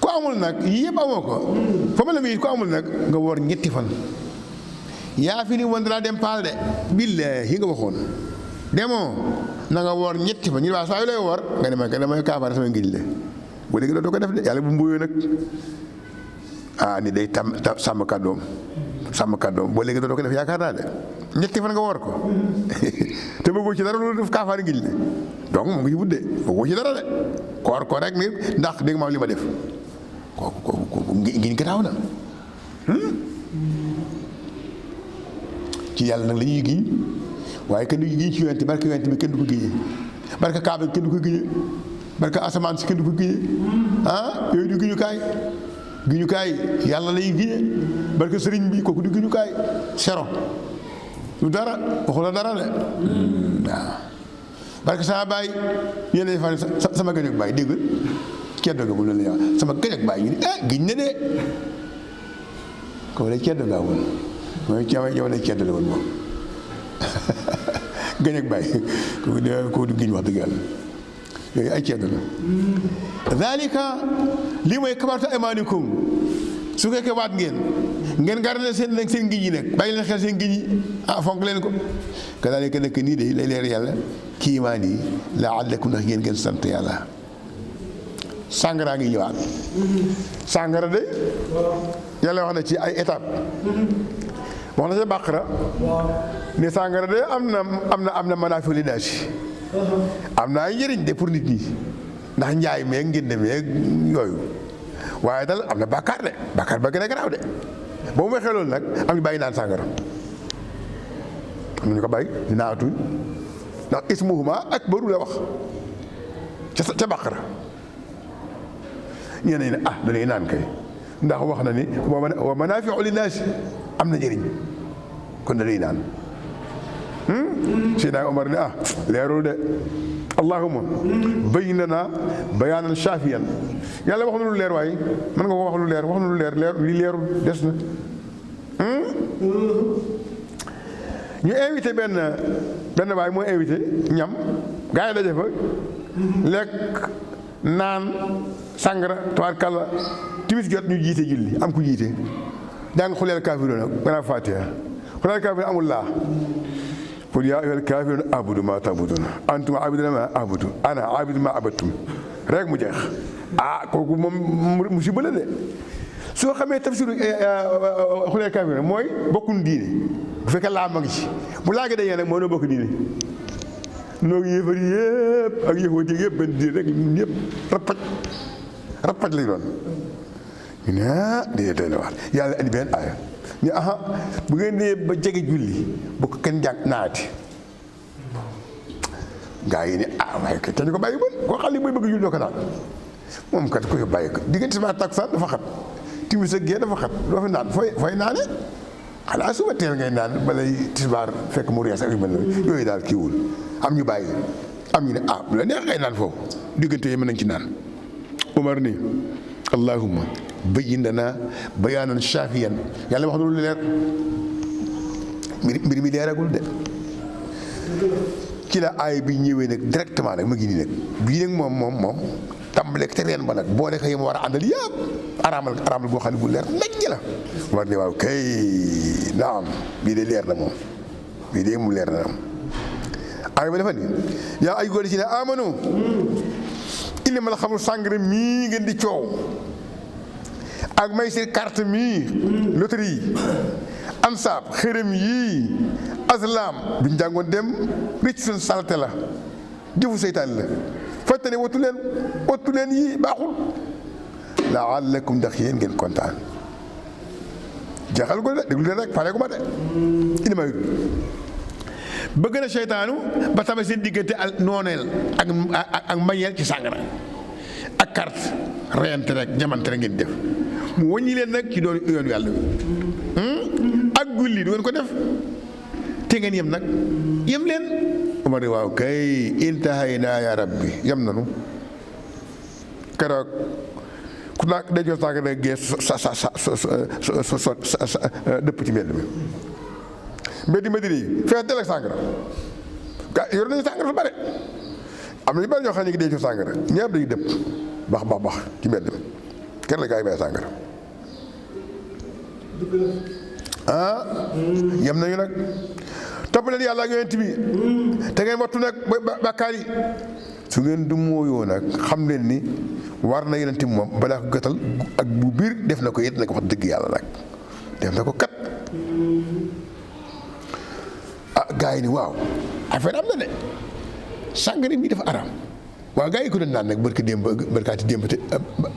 ku amul nag yëpp amoo ko fa ma la muy ku amul nag nga woor ñetti fan yaa fi ni woon danaa dem paal de billaahi nga waxoon demoo na nga woor ñetti fan ñu waa saa yu lay woor nga ne ma damay kaafaara sama ngiñ le bu léegi doo ko def de yàlla bu mbuyoo nag ni day sàmm kàddoom boo léegi doo ko def yaakaar naa de ñetti fan nga woor ko te bëggoo ci dara loolu def kaafaara ngiñ le donc mu ngi ci budde bëggoo ci dara de koor ko rek ni ndax dégg ma li ma def kooku ngiñ garaaw na ci yàlla nag la ñuy giñ waaye kenn du giñ ci yonent barke yonent bi kenn du ko giñee barke kaaba bi kenn du ko giñee barke asamaan si kenn du ko giñee yooyu du giñukaay yàlla lay giñee barke sëriñ bi kooku du giñukaay sero du dara waxu la dara de waaw barke sama baay yéen fa sama gëj ak baay dégg ceddo ga bu loolu la sama gëj ak baay ñu ne giñ ne de kooku de ceddo gaa woon mooy yow ne ceddo la woon moom gëj ak baay kooku du giñ wax dëgg yàlla yooyu ay ceddo la dalika lii mooy kabaaratu aymaanikum su fekkee waat ngeen garale seen giñ yi nag bàyyi leen xel seen giñ yi fonk leen ko kadaalika nekk nii de lay leer yàlla kiimaan yi la'allakum ndax ngeen sant yàlla sàngara ngi ñëwaat sàngara de yàlla wax na ci ay étape wax na ca Baqara ne sàngara de am na manaafi'u linnaas am na ay njëriñ de pour nit ñi ndax njaay meeg ngeen demee yooyu waaye dal am na bàkkaar de bàkkaar ba gën a garaaw de boo mu waxee loolu nag am ñu bàyyi naan sàngara am na ñu ko bàyyi di naatuñ ndax ismuhuma akbaru la wax ca Baqara ñeneen ñi ne dañuy naan kay ndax wax na ni wa manaafi'u linnaas am na njëriñ kon dañuy naan Seydina Omar ne leerul de allahumma bayyin lanaa bayaanan shaafiyan yàlla wax na lu leer waaye mën nga ko wax lu leer wax na lu leer li leerul des na ñu invité benn waay moo invité ñam gaa yi daje fa lekk naan sàngara tabaarkalla timis jot ñu jiite julli am ku jiite jàng xuleel kaafiruun nag gannaaw Faatiha xuleel kaafiruun amul laa qul yaa ayyuhal kaafiruun a'budu maa ta'buduun antum aabiduuna maa a'budu ana aabidu maa abadtum rek mu jeex kooku moom musiba la de soo xamee tafsiru xuleel kaafiruun mooy bokkuñ diine bu fekkee laa ma ngi ci bu laagee dañee nag moo noo bokk diine noo yéefar yëpp ak yahuud yëpp benn diine rek ñun ñëpp rappaj lay doon ñu ne dina doy na waar yàlla indi benn aaya ñu bu ngeen dee ba jege julli bu ko kenn jàng naati gaa yi ne waaye kat ñu ko bàyyi bon koo xam ne mooy bëgg julli doo ko naan moom kat ko bàyyi ko diggante sama takkusaan dafa xat timis ak gee dafa xat doo fi naan fooy naane xanaa suba teel ngay naan balay tisbaar fekk mu rees ak yu mel noonu yooyu daal kiiwul am ñu bàyyi am ñu ne bu la neex ngay naan foofu diggante yi mën nañ ci naan Umar ni allahumma bayyin lanaa bayaanan shaafiyan yàlla wax na lu leer mbir mi leeragul de ci la aay bi ñëwee nag directement nag ma ngi nii nag bii nag moom tàmbaleeg te reen ba nag boo nekk yi ma war a àndal yëpp araamal boo xam ne bu leer nañ la war ne waaw kay naam bii de leer na moom bii de mu leer na am aay ba dafa ni yaa ay góor ci ne amanu illi ma la xamul sàngara mii ngeen di coow ak may si carte mii loterie yi ansaab xërëm yii aslaam bi ñu jàngoon dem rëcc suñ salte la jëfu seytaan la fàtte ne wattu leen yii baaxul la'allakum ndax yéen ngeen kontaan jeexal ko de déglu leen rek pare ko ma de ini may bëgg na seytaanu ba tamit seen diggante ak nooneel ak mbañeel ci sàngara ak carte reyante rek jamante rek ngeen def mu wàññi leen nag ci doon yoonu yàlla wi ak julli du ngeen ko def te ngeen yem nag yem leen Omar di waaw kay intahayna ya rabbi yem nanu keroog ku naag dajoo sàngara gees dëpp ci mbedd mi mbeddi Madina yi fees del ak sàngara gaa yor nañu sàngara su bare am na ñu bari ñoo xam ne ngi dee ci sàngara ñëpp dañuy dëpp bax ci mbedd mi kenn la gaa yi bàyyi sàngara yem nañu nag topp leen yàlla ak yonent bi te ngeen wattu nag bàkkaar yi su ngeen du mooyoo nag xam leen ni war na yonent bi moom balaa ko gëtal ak bu biir def na ko it nag wax dëgg yàlla nag def na ko kat gaa yi ni waaw affaire am na de sàngara mi dafa araam waaw gaa yi ko doon naan nag barkaati démb te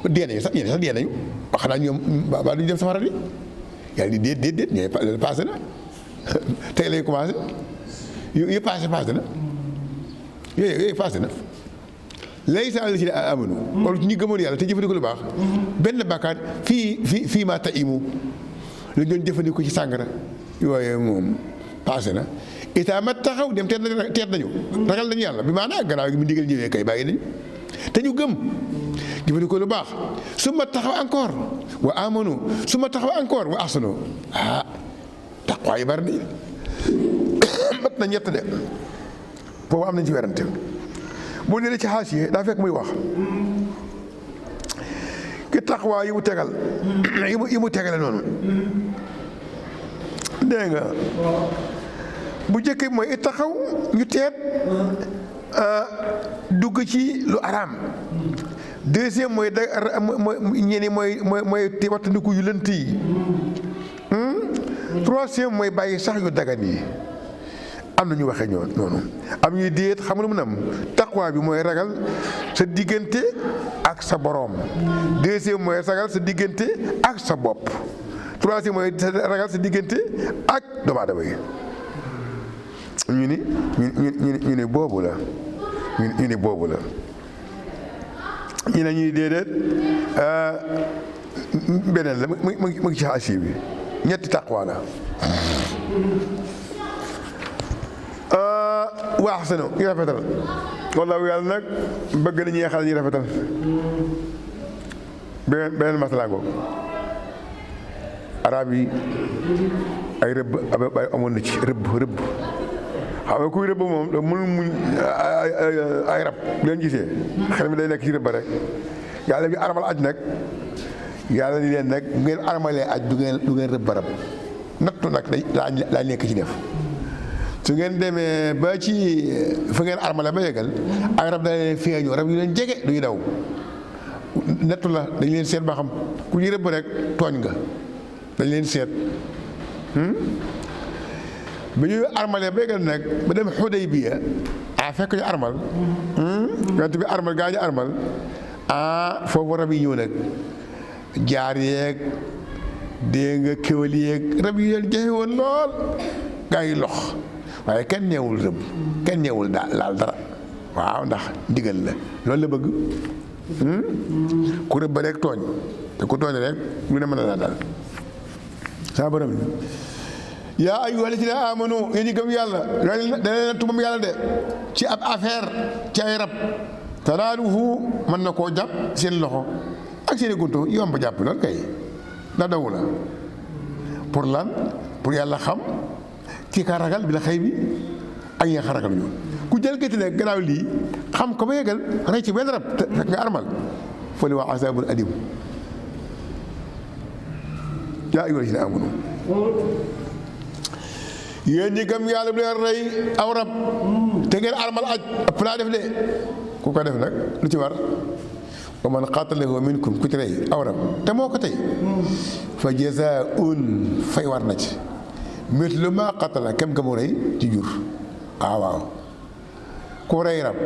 dee nañu sax ñeneen sax dee nañu wax xanaa ñoom ba duñu dem safara di yàlla di déet ñooy passé na tey lay commencé yooyu passé na yooyu passé na léegi saa la ci amanu wala ñi gëmoon yàlla te jëfandikoo lu baax benn bàkkaar fii maa taimu lu doon jëfandikoo ci sàngara yooyu moom passé na itaama taxaw dem teet nañu ragal nañu yàlla bi maanaam gannaaw gi mu ndigal ñëwee kay bàyyi nañu te ñu gëm jëfandikoo lu baax su ma taxaw encore wa amanu su ma taxaw encore wa ahsanu taqwa yi bari nañu mat na ñett de boobu am nañ ci werante boo nee ci xaasiye daa fekk muy wax ki taqwa yi mu tegal yi mu tegale noonu dégg nga bu njëkk bi mooy taxaw ñu teet dugg ci lu araam deuxième mooy ñeeni mooy wattandiku yu lënt yi troisième mooy bàyyi sax yu dagan yi am na ñu waxee noonu am ñuy déet xam nga mu nam taqwa bi mooy ragal sa diggante ak sa boroom deuxième mooy ragal sa diggante ak sa bopp troisième mooy ragal sa diggante ak doomu aadama yi ñu ni boobu la ñu ni boobu la ñu ne ñuy déedéet beneen la mu ngi ci xaasi bi ñetti taqwa la waax seno ñu rafetal wallaahu yàlla nag bëgg na ñuy xale ñuy rafetal beneen masala ngoog arab yi ay rëbb amoon na ci rëbb xam nga kuy rëbb moom da mënul muñ ay rab bu leen gisee xel mi day nekk ci rëbb rek yàlla bi aramal aj nag yàlla ni leen nag bu ngeen aramalee aj du ngeen rëbb rab nattu nag laa nekk ci def su ngeen demee ba ci fa ngeen armale ba yeggal ak rab da leen feeñu rab yu leen jege duñu daw nattu la dañ leen seet ba xam ku ñu rëbb rek tooñ nga dañ leen seet bi ñuy armalee ba yeggal nag ba dem Xudaybiya fekk ñu armal yonent bi armal gaa ñu armal foofu rab yi ñëw nag jaar yeeg dégg nga kéwal yeeg rab yi leen jafe woon lool gaa yi lox waaye kenn neewul rëbb kenn neewul laal dara waaw ndax ndigal la loolu la bëgg ku rëbb rek tooñ te ku tooñ rek lu ne mën na laa daal saa borom ni yaa ayyuhal lazina amanu yéen ñi gëm yàlla dana leen tumam yàlla de ci ab affaire ci ay rab tanaaluhu mën na koo jàpp seen loxo ak seen i guntu yomb jàpp lool kay da daw la pour lan pour yàlla xam kii ka ragal bi la xëy bi ak ñi nga ragal ñu ku jël gëti ne gannaaw lii xam ko ba yeggal rey ci benn rab te fekk nga armal fële waa azaabun alim yaa ayyuhal lazina amanu yéen ñi gëm yàlla bu leen rey aw rab te ngeen armal aj ëpp naa def de ku ko def nag lu ci war wa man qatalahu minkum ku ci rey aw rab te moo ko tey fa jazaa'un fay war na ci mislu ma qatala kem ka mu rey ci jur waaw ku rey rab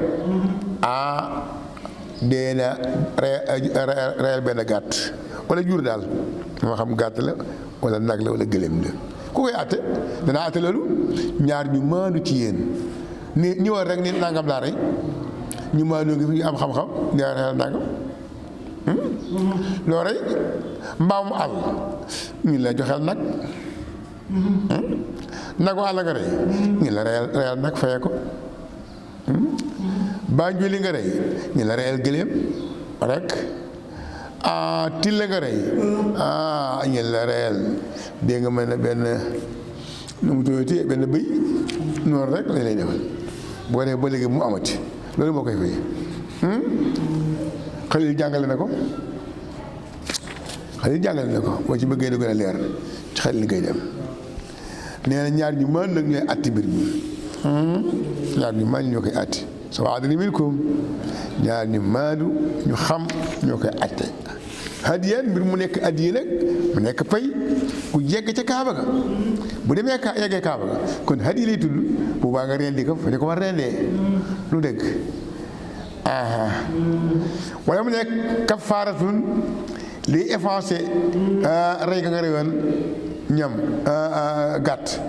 dee na reyal benn gàtt wala jur daal moo xam gàtt la wala nag la wala gëléem la ku koy àtte danaa àtte loolu ñaar ñu maandu ci yéen ni ñëwal rek ni nangam laa rey ñu maandu ngi fi ñu am xam-xam ne reyal nangam loo rey mbaamu àll ñu la joxeel nag nagu àll nga rey ñu la reyal nag faye ko Banjuli nga rey ñu la reyal gëléem rek til la nga rey ñu la reyal dégg nga mel ne benn nu mu tuddati benn bëy noonu rek lañ lay defal boo dee ba léegi mu amati loolu moo koy fay Xalil jàngale na ko boo ci bëggee lu gën a leer ci Xalil li ngay dem nee na ñaar ñu mën nag ñooy atti mbir mi ñaar ñu mën ñoo koy atti sawa adli minkum ñaar ñu maadu ñu xam ñoo koy atte hadiyan mbir mu nekk addiye nag mu nekk pay ku yegg ca Kaaba ga bu demee yeggee Kaaba ga kon hadiye lay tudd bu baa nga rendi ko fa di ko war rendee lu dëgg wala mu nekk kafaaratun liy effacé rey nga reyoon ñam gàtt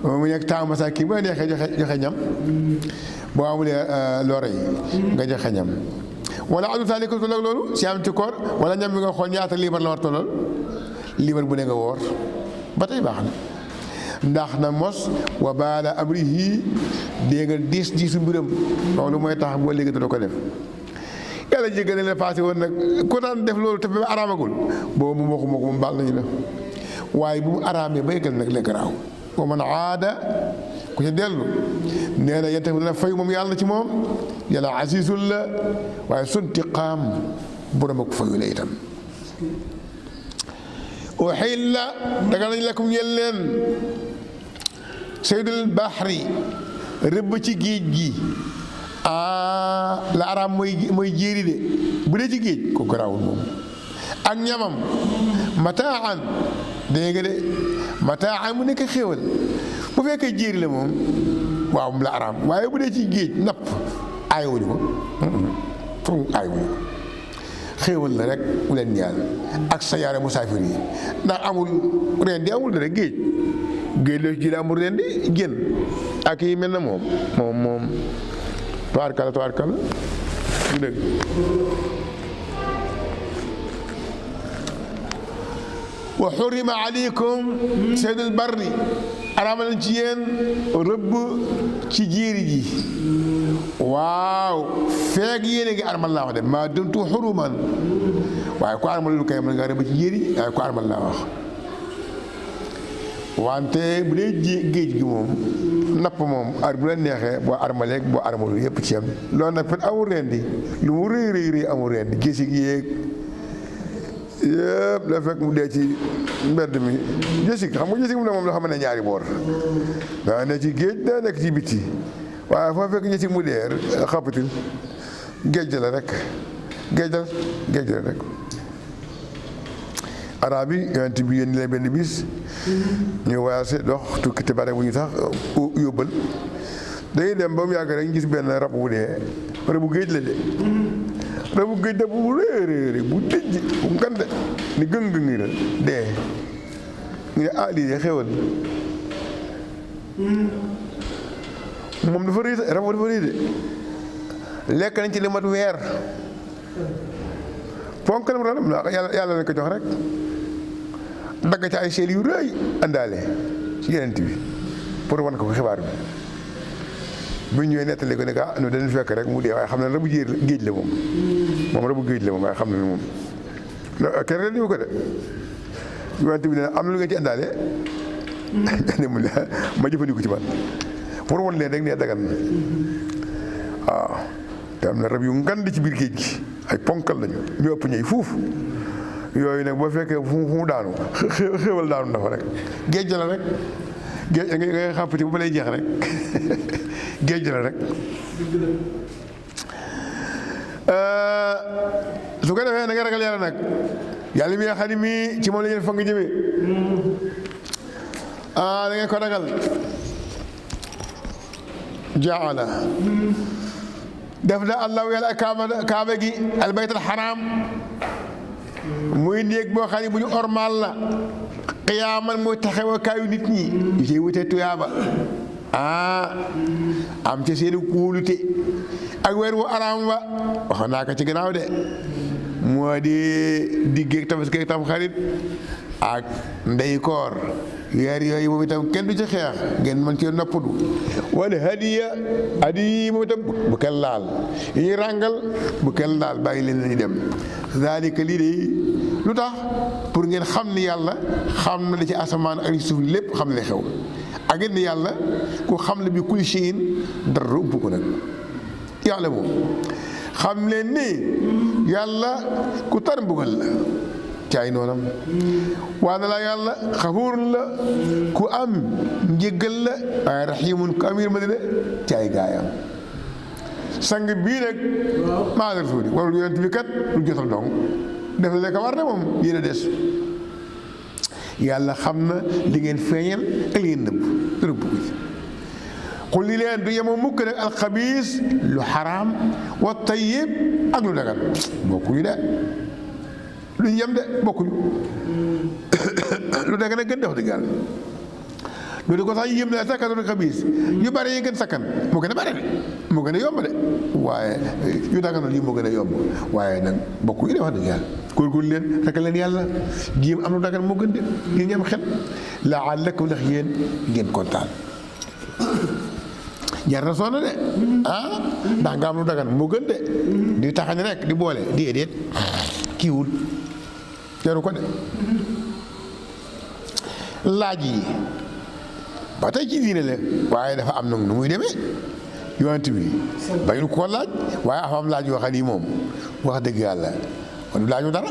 mu nekk temps masaakin bu la neexee joxe ñam boo amulee loo rey nga joxe ñam wala adu taali ko tolloog loolu si am ci koor wala ñam bi nga xool ñaata liibar la war tollool liibar bu ne nga woor ba tey baax na ndax na mos wa baala amrihi dégg nga diisu mbiram loolu mooy tax boo léegi doo ko def yàlla jéggale la passé woon nag ku daan def loolu te ba araamagul boobu mu waxu moom baal nañu la waaye bu mu araamee ba yëgal nag la garaaw wa man aada ku ca dellu nee na yéen tamit dana fay moom yàlla ci moom yàlla asiisul la waaye suntiqaam borom ak fayu la itam uhilla daga nañ lakum ñeel leen saydul bahri rëbb ci géej gi la araam mooy jéeri de bu dee ci géej ko garaawul moom ak ñamam mataan dégg nga de mataan mu nekk xéewal bu fekkee jéeri la moom waaw mu la araam waaye bu dee ci géej napp aayewuñu ko pour aayewuñu ko xéewal la rek mu leen ñaan ak sa yaare musaafir yi ndax amul reen di amul dara géej la ci amul reen di jën ak yi mel na moom tabaarkalla du dëgg wa xurima aleykum saydul barri araama leen ci yéen rëbb ci jéeri ji waaw feeg yéene ngi armal laa wax de maa dumtu xuruman waaye ko armal lu kay mën nga rëbb ci jéeri ji waaye ko armal laa wax wante bu dee géej gi moom napp moom bu la neexee boo armaleeg boo armalu yëpp ci am loolu nag peut amul rendi lu mu rëy amul rendi géej gi yéeg yëpp la fekk mu dee ci mbedd mi jësig xam nga jësig mu ne moom la xam ne ñaari boor daa ne ci géej daa nekk ci biti waaye foo fekk jësig mu dee xapatil géej la rek arab yi yonent bi yéen leen benn bis ñu waase dox tukki te bare bu ñu sax yóbbal dañuy dem ba mu yàgg rek ñu gis benn rab bu dee rabu géej la de rabu géej da bu réeréeri bu tëj bu ngande ni gëng-gëngi la dee ñu ne lii de xewal moom dafa rëy rab dafa rëy de lekk nañ ci li mat weer ponkanam ranam la yàlla lañ ko jox rek dagg ci ay seel yu rëy àndaale ci yenent bi pour wan ko xibaar bi bu ñëwee nettali ko ne ah no dañu fekk rek mu dee waaye xam ne rabu géej la moom rabu géej la moom waaye xam ne moom kenn ren ñu ko de yenent bi ne am na lu ngeen ci àndaale ne mu ma jëfandiku ci man pour wan leen rek ne dagan na waaw te am na rab yu ngand ci biir géej gi ay ponkal lañu ñu ëpp ñëy fuuf yooyu nag boo fekkee fu mu daanu xéwal daanu dafa rek géej la rek géej nga xàppati ba lay jeex rek géej la rek su ko defee na nga ragal yàlla nag yàlla mi nga xam ne mii ci moom la ngeen fa nga jëmee da ngeen ko ragal jaala def na allahu yàlla kaaba gi albayt alxaram muy néeg boo xam ne bu ñu ormaal la qiyaaman mooy taxawakaayu nit ñi yu tey wutee tuyaaba am ca seeni kóolute ak weer wu araam wa wax naa ko ci gannaaw de moo di diggeeg tabaski ak tam xarit ak ndey koor weer yooyu moom itam kenn du ci xeex ngeen mën cee noppadu wala hadiya yi moom itam bu kenn laal yi ñuy ràngal bu kenn laal bàyyi leen lañu dem zalika lii de lu tax pour ngeen xam ni yàlla xam na li ci asamaan ak suuf lépp xam ne xew ak it ni yàlla ku xam ne bi kulli shay'in dara ump ko nag yàlla moom xam leen ni yàlla ku tar mbugal la caay noonam waa na la yàlla xafuurun la ku am njéggal la waaye raxiimun ku am yërmande la caay gaayam sang bii nag maa ngi suudi warul yonent bi kat lu jotal dong def la ko war ne moom yéen a des yàlla xam na li ngeen feeñal ak li ngeen nëbb ko ci xul li leen du yemoo mukk nag alxabiis lu xaraam wa tayyib ak lu dagan bokkuñu de luñ yem de bokkuñu lu dagan a gën de wax dëgg yàlla loolu ko sax yëm na sakkatoon xabiis yu bare yi gën sakkan moo gën a bare de moo gën a yomb de waaye yu daganoon yi moo gën a yomb waaye nag bokkuñu de wax dëgg yàlla góorgóorlu leen rek leen yàlla jéem am lu dagan moo gën de ngeen ñam xel la'allakum ndax yéen ngeen kontaan jar na sonn de ndax nga am lu dagan moo gën de di taxani rek di boole déedéet kiiwul jaru ko de laaj yi ba tey ci diine la waaye dafa am nag nu muy demee yonent bi bañul ko laaj waaye dafa am laaj yoo xam ni moom wax dëgg yàlla kon laaju dara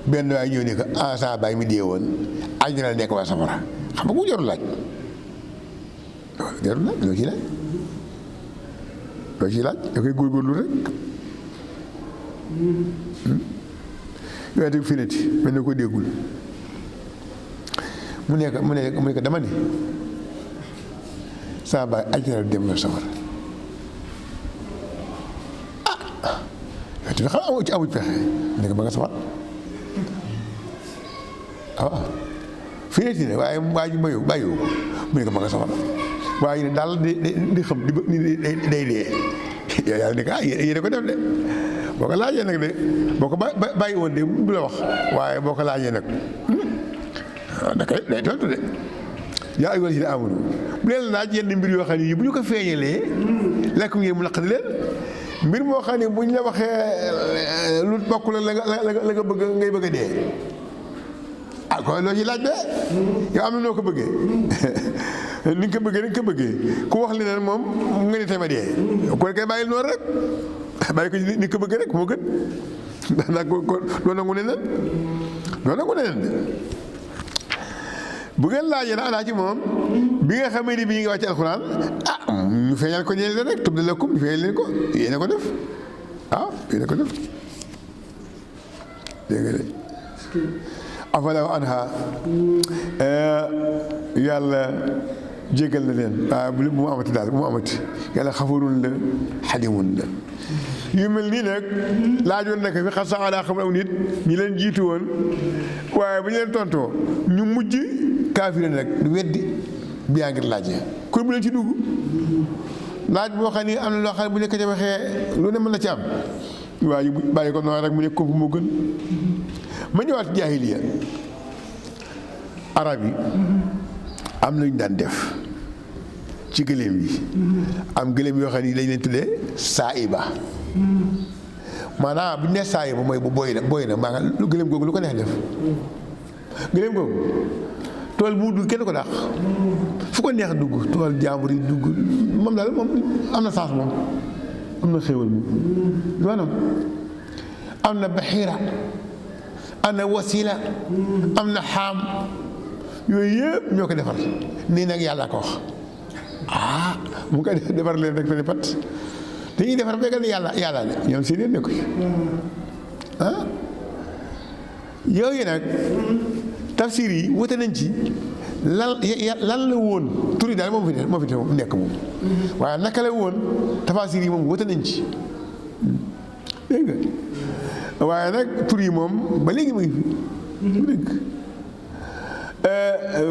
benn waay ñëw ne ko sa baay mi dee woon àjjana la nekk waa safara xam nga ku jarul laaj jarul laaj loo ci laaj da koy góorgóorlu rek yonent bi finati mel na ko déggul mu ne ko dama ni saa baay àjjana dem na safara yonent bi xam amu ci pexe ne ko ba nga safara finati ne waaye waa ji bàyyiwu ko mu ne ko ba nga safara waaye ne daal di xam day dee yàlla ne ko yéen ko def de boo ko laajee nag de boo ko bàyyi woon de du la wax waaye boo ko laajee nag da kay day tontu de yaa ayyuhal laziina aamanu bu leen laaj yenn mbir yoo xam ne bu ñu ko feeñalee lakum ngeen mu naqari leen mbir moo xam ne bu ñu la waxee lu bokk la nga bëgg ngay bëgg a dee kon loo ci laaj de yow am na noo ko bëggee ni nga ko bëggee ni nga ko bëggee ku wax li neen moom nga ni tamit dee kon kay bàyyil noonu rek bàyyi ko ni nga ko bëggee rek moo gën ndax ko doo nangu ne nen doo nangu ne nen de bu ngeen laajee na alaa ci moom bi nga xamee ni bii nga wàcc alxuraan ñu feeñal ko ñeen leen rek tubda lakum ñu feeñal leen ko yéen a ko def yéen a ko def dégg nga de afalaw anha yàlla jégal na leen waaye bu mu amati daal bu mu amati yàlla xafarun la xalimun la yu mel nii nag laajoon na ko fi xas sax daa xam aw nit ñi leen jiitu woon waaye bu ñu leen tontoo ñu mujj kaafir nag du weddi bi yaa ngir laajee kon bu leen ci dugg laaj boo xam ni am na loo xam ne bu nekk ca waxee lu ne mën na ci am waaye ñu bàyyi ko noonu rek mu nekk kooku moo gën ma ñëwaat jaahiliya arab yi am na ñu daan def ci gëléem yi am gëléem yoo xam ne dañ leen tuddee saaiba maanaam bu ñu nee saaiba mooy bu booy na maa nga lu gëléem googu lu ko neex def gëléem googu tool bu mu dugg kenn ko dàq fu ko neex dugg tool jàmbur yi dugg moom daal moom am na sens moom am na xéewal moom maanaam am na baxiira am na wasila am na xaam yooyu yëpp ñoo ko defar nii nag yàlla ko wax mu koy defar leen rek ne pat te ñuy defar béykat yàlla ne ñoom si neen nekku yooyu nag tafsir yi wute nañ ci lan la woon tur yi daal moo fi nekk moom waaye naka la woon tafasir yi moom wute nañ ci dégg nga waaye nag tur yi moom ba léegi mu ngi fi bu dëgg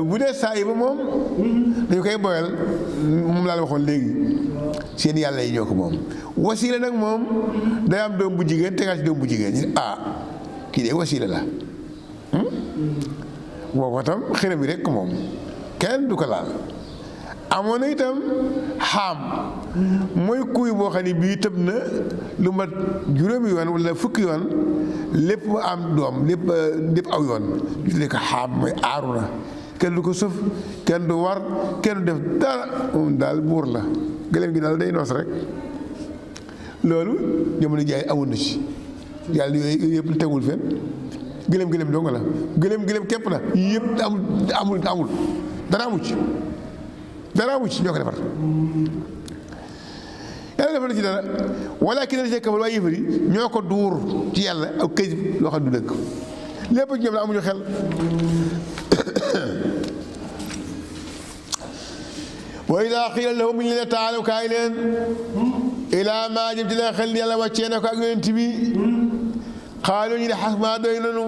bu dee saa yi ba moom dañu koy boyal moom laa la waxoon léegi seen yàlla yi ñoo ko moom. wasiila nag moom day am doom bu jigéen tegaat ci doom bu jigéen ñu ne kii de wasiila la boobu tam xërëm bi rek ko moom kenn du ko laal. amoon na itam xaam mooy kuy boo xam ne bii tëb na lu mat juróomi yoon wala fukki yoon lépp am doom lépp aw yoon ñu tuddee ko xaam mooy aaru na kenn du ko sëf kenn du war kenn du def dara moom daal buur la gëléem gi daal day noos rek. loolu jamono jaay amoon na ci yàlla yooyu yëpp la tegul fenn gëléem dong la gëléem képp la yëpp amul dara amu ci ñoo ko defar yàlla defar na ci dara wala ki na kafar waaye yëfar yi ñoo ko duur ci yàlla ak kësib loo xam du dëgg lépp ci ñoom la amuñu xel. wa idaa qiila lahum ñu leen taalaw kaay leen ilaa maa jëm ci la xel yàlla wàccee na ko ak yonent bi xaalu ñu ne xasbunaa doy nanu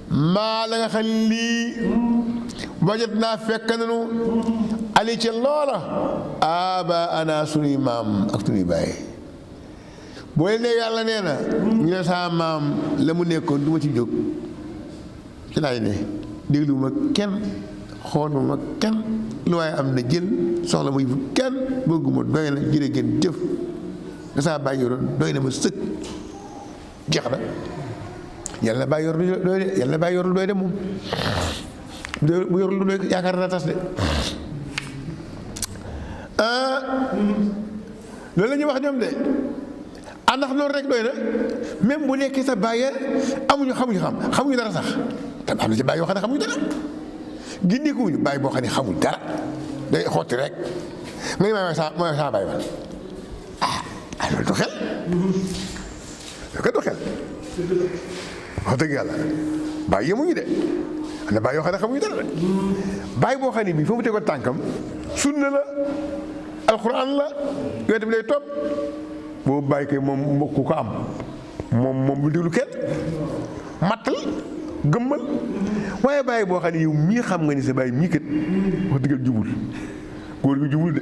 maa la nga xam lii wajadnaa fekk nanu ali ca loola aba ana sunuy maam ak sunuy baay. boo leen ne yàlla nee na ñu ne saa maam la mu nekkoon du ma ci jóg ci laay ne déglu ma kenn xool ma kenn lu waaye am na jël soxla ma yëfu kenn bëgguma doy na jërë ngeen jëf nga saa bàyyi yoroon doy na ma sëkk jeex na. yàlla na bàyyi yor doy de yàlla na bàyyi yorul doy de moom bu yorul doy yaakaar naa tas de loolu la ñuy wax ñoom de ndax loolu rek doy na même bu nekkee sa bàyyee xamuñu dara sax te am na ci bàyyi yoo xam ne xamuñu dara gindikuwuñu bàyyi boo xam ne xamul dara day xotti rek nga ne mooy saa bàyyi man loolu du xel loolu kat du xel wax dëgg yàlla bàyyi yemuñu de am na bàyyi yoo xam ne xamuñu dara de bàyyi boo xam ne bii fa mu tegoon tànkam sunna la alxuraan la yooyu tamit lay topp boobu bàyyi koy moom ku ko am moom bu déglu kenn mattal gëmmal. waaye bàyyi boo xam ne yow mii xam nga ni sa bàyyi mii kat wax dëggal jubul góor gi jubul de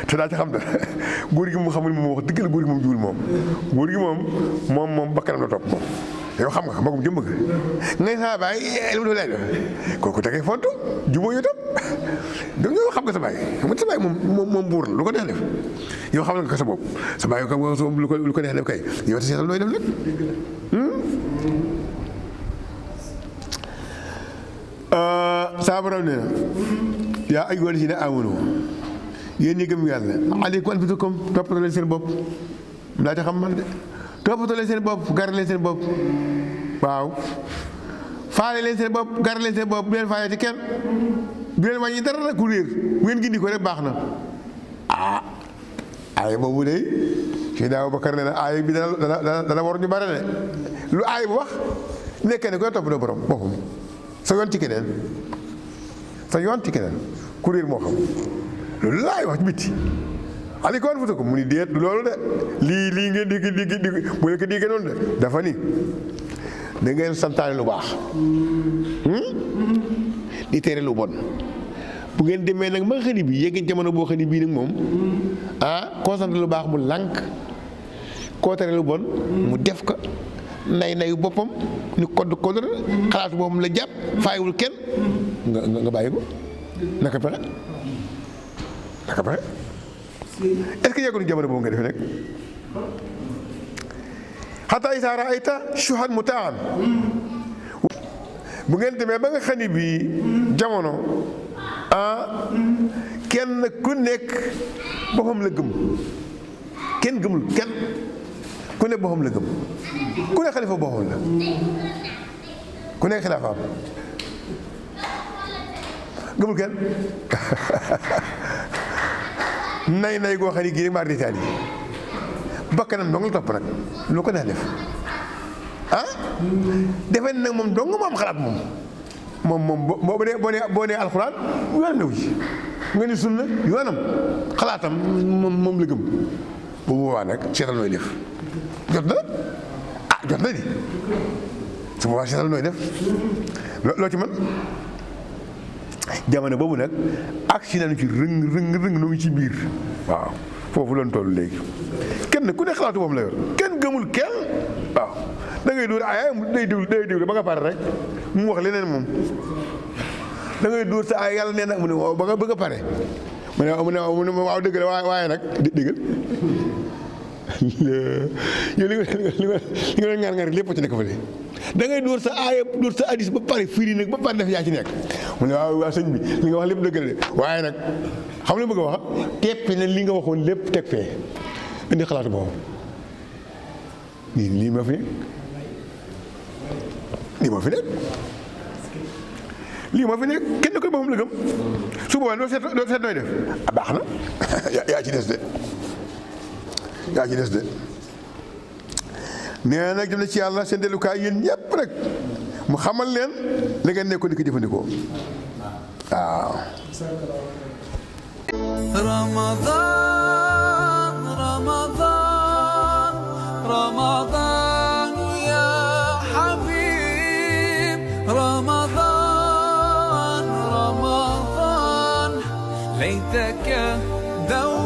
te daa ci xam dara góor gi mu xamul moom wax dëggal góor gi moom jubul moom góor gi moom bakkanam la topp moom yow xam nga magum jëmm ngay saa bàyyi lu mu lay def kooku da ngay fontu jubóo yow tam donc yow xam nga sa bàyyi xam nga sa bàyyi moom buur la lu ko neex def yow xam nga ko sa bopp sa bàyyi xam nga sa bopp lu ko neex def kay yow te seetal nooy def nag. saa borom nee na yaa ayyuhal laziina aamanu yéen ñi gëm yàlla alaykum anfusakum toppatoo leen seen bopp daa ci xam man de toppatoo leen seen bopp gar leen seen bopp waaw faale leen seen bopp gar leen seen bopp bu leen faale ci kenn bu leen wàññi dara nag ku réer bu ngeen gindi ko rek baax na. aaya boobu de Seydina Abubakar nee na aaya bi dana war ñu bare de lu aaya bu wax nekk ne koy toppatoo borom boppam sa yoon ci keneen ku réer moo xam loolu laay wax ci bitti alaykum anfusakum mu ni déet du loolu de lii ngeen di bu leen ko déggee noonu de dafa ni da ngeen santaane lu baax di tere lu bon bu ngeen demee nag ma nga xam ne bii yegg jamono boo xam ne bii nag moom koo sant lu baax mu lànk koo tere lu bon mu def ko nayu boppam ni kodd xalaatu boppam la jàpp faayiwul kenn nga bàyyi ko naka pexe est-ce que yegguñu jamono boobu nga defee nag xataa izaa ra'ayta shuhan mutaa'an bu ngeen demee ba nga xam ne bii jamono kenn ku nekk boppam la gëm kenn gëmul kenn ku nekk boppam la gëm ku nekk xalifa boppam la ku nekk xilaafaam gëmul kenn nay goo xam ne gii rek maa ditaal yi bakkanam dong la topp nag lu ko neex def defe nag moom dong moo am xalaat moom boo nee alxuraan yoonam newu ci nga ni sunna yoonam xalaatam moom la gëm bu boobaa nag seetal nooy def jot na di su boobaa seetal nooy def loo ci mën jamono boobu nag agsi nañu ci rëng nu ngi ci biir waaw foofu lañ toll léegi kenn ku ne xalaatu moom la yor kenn gëmul kenn waaw da ngay dóor ay day déglu ba nga pare rek mu wax leneen moom da ngay dóor sa ay yàlla nee nag mu ne ba nga bëgg a pare mu ne waaw dëgg la waaye nag dëggal yow li nga doon ngar lépp ci nekk fa de da ngay dóor sa aaya dóor sa hadis ba pare firi nag ba pare def yaa ci nekk mu ne waaw sëñ bi li nga wax lépp dëgg la de waaye nag xam nga bëgg a wax teppi na li nga waxoon lépp teg fee indi xalaatu boobu lii ma fi nekk lii ma fi nekk kenn ko boppam la gëm su boobaa doo seet nooy def baax na yaa ci des de nee nag jëm na ci yàlla seen dellukaay yéen ñëpp rek mu xamal leen la ngeen nekkoon di ko jëfandikoo waaw. رمضان رمضان رمضان يا حبيب رمضان رمضان ليتك دوما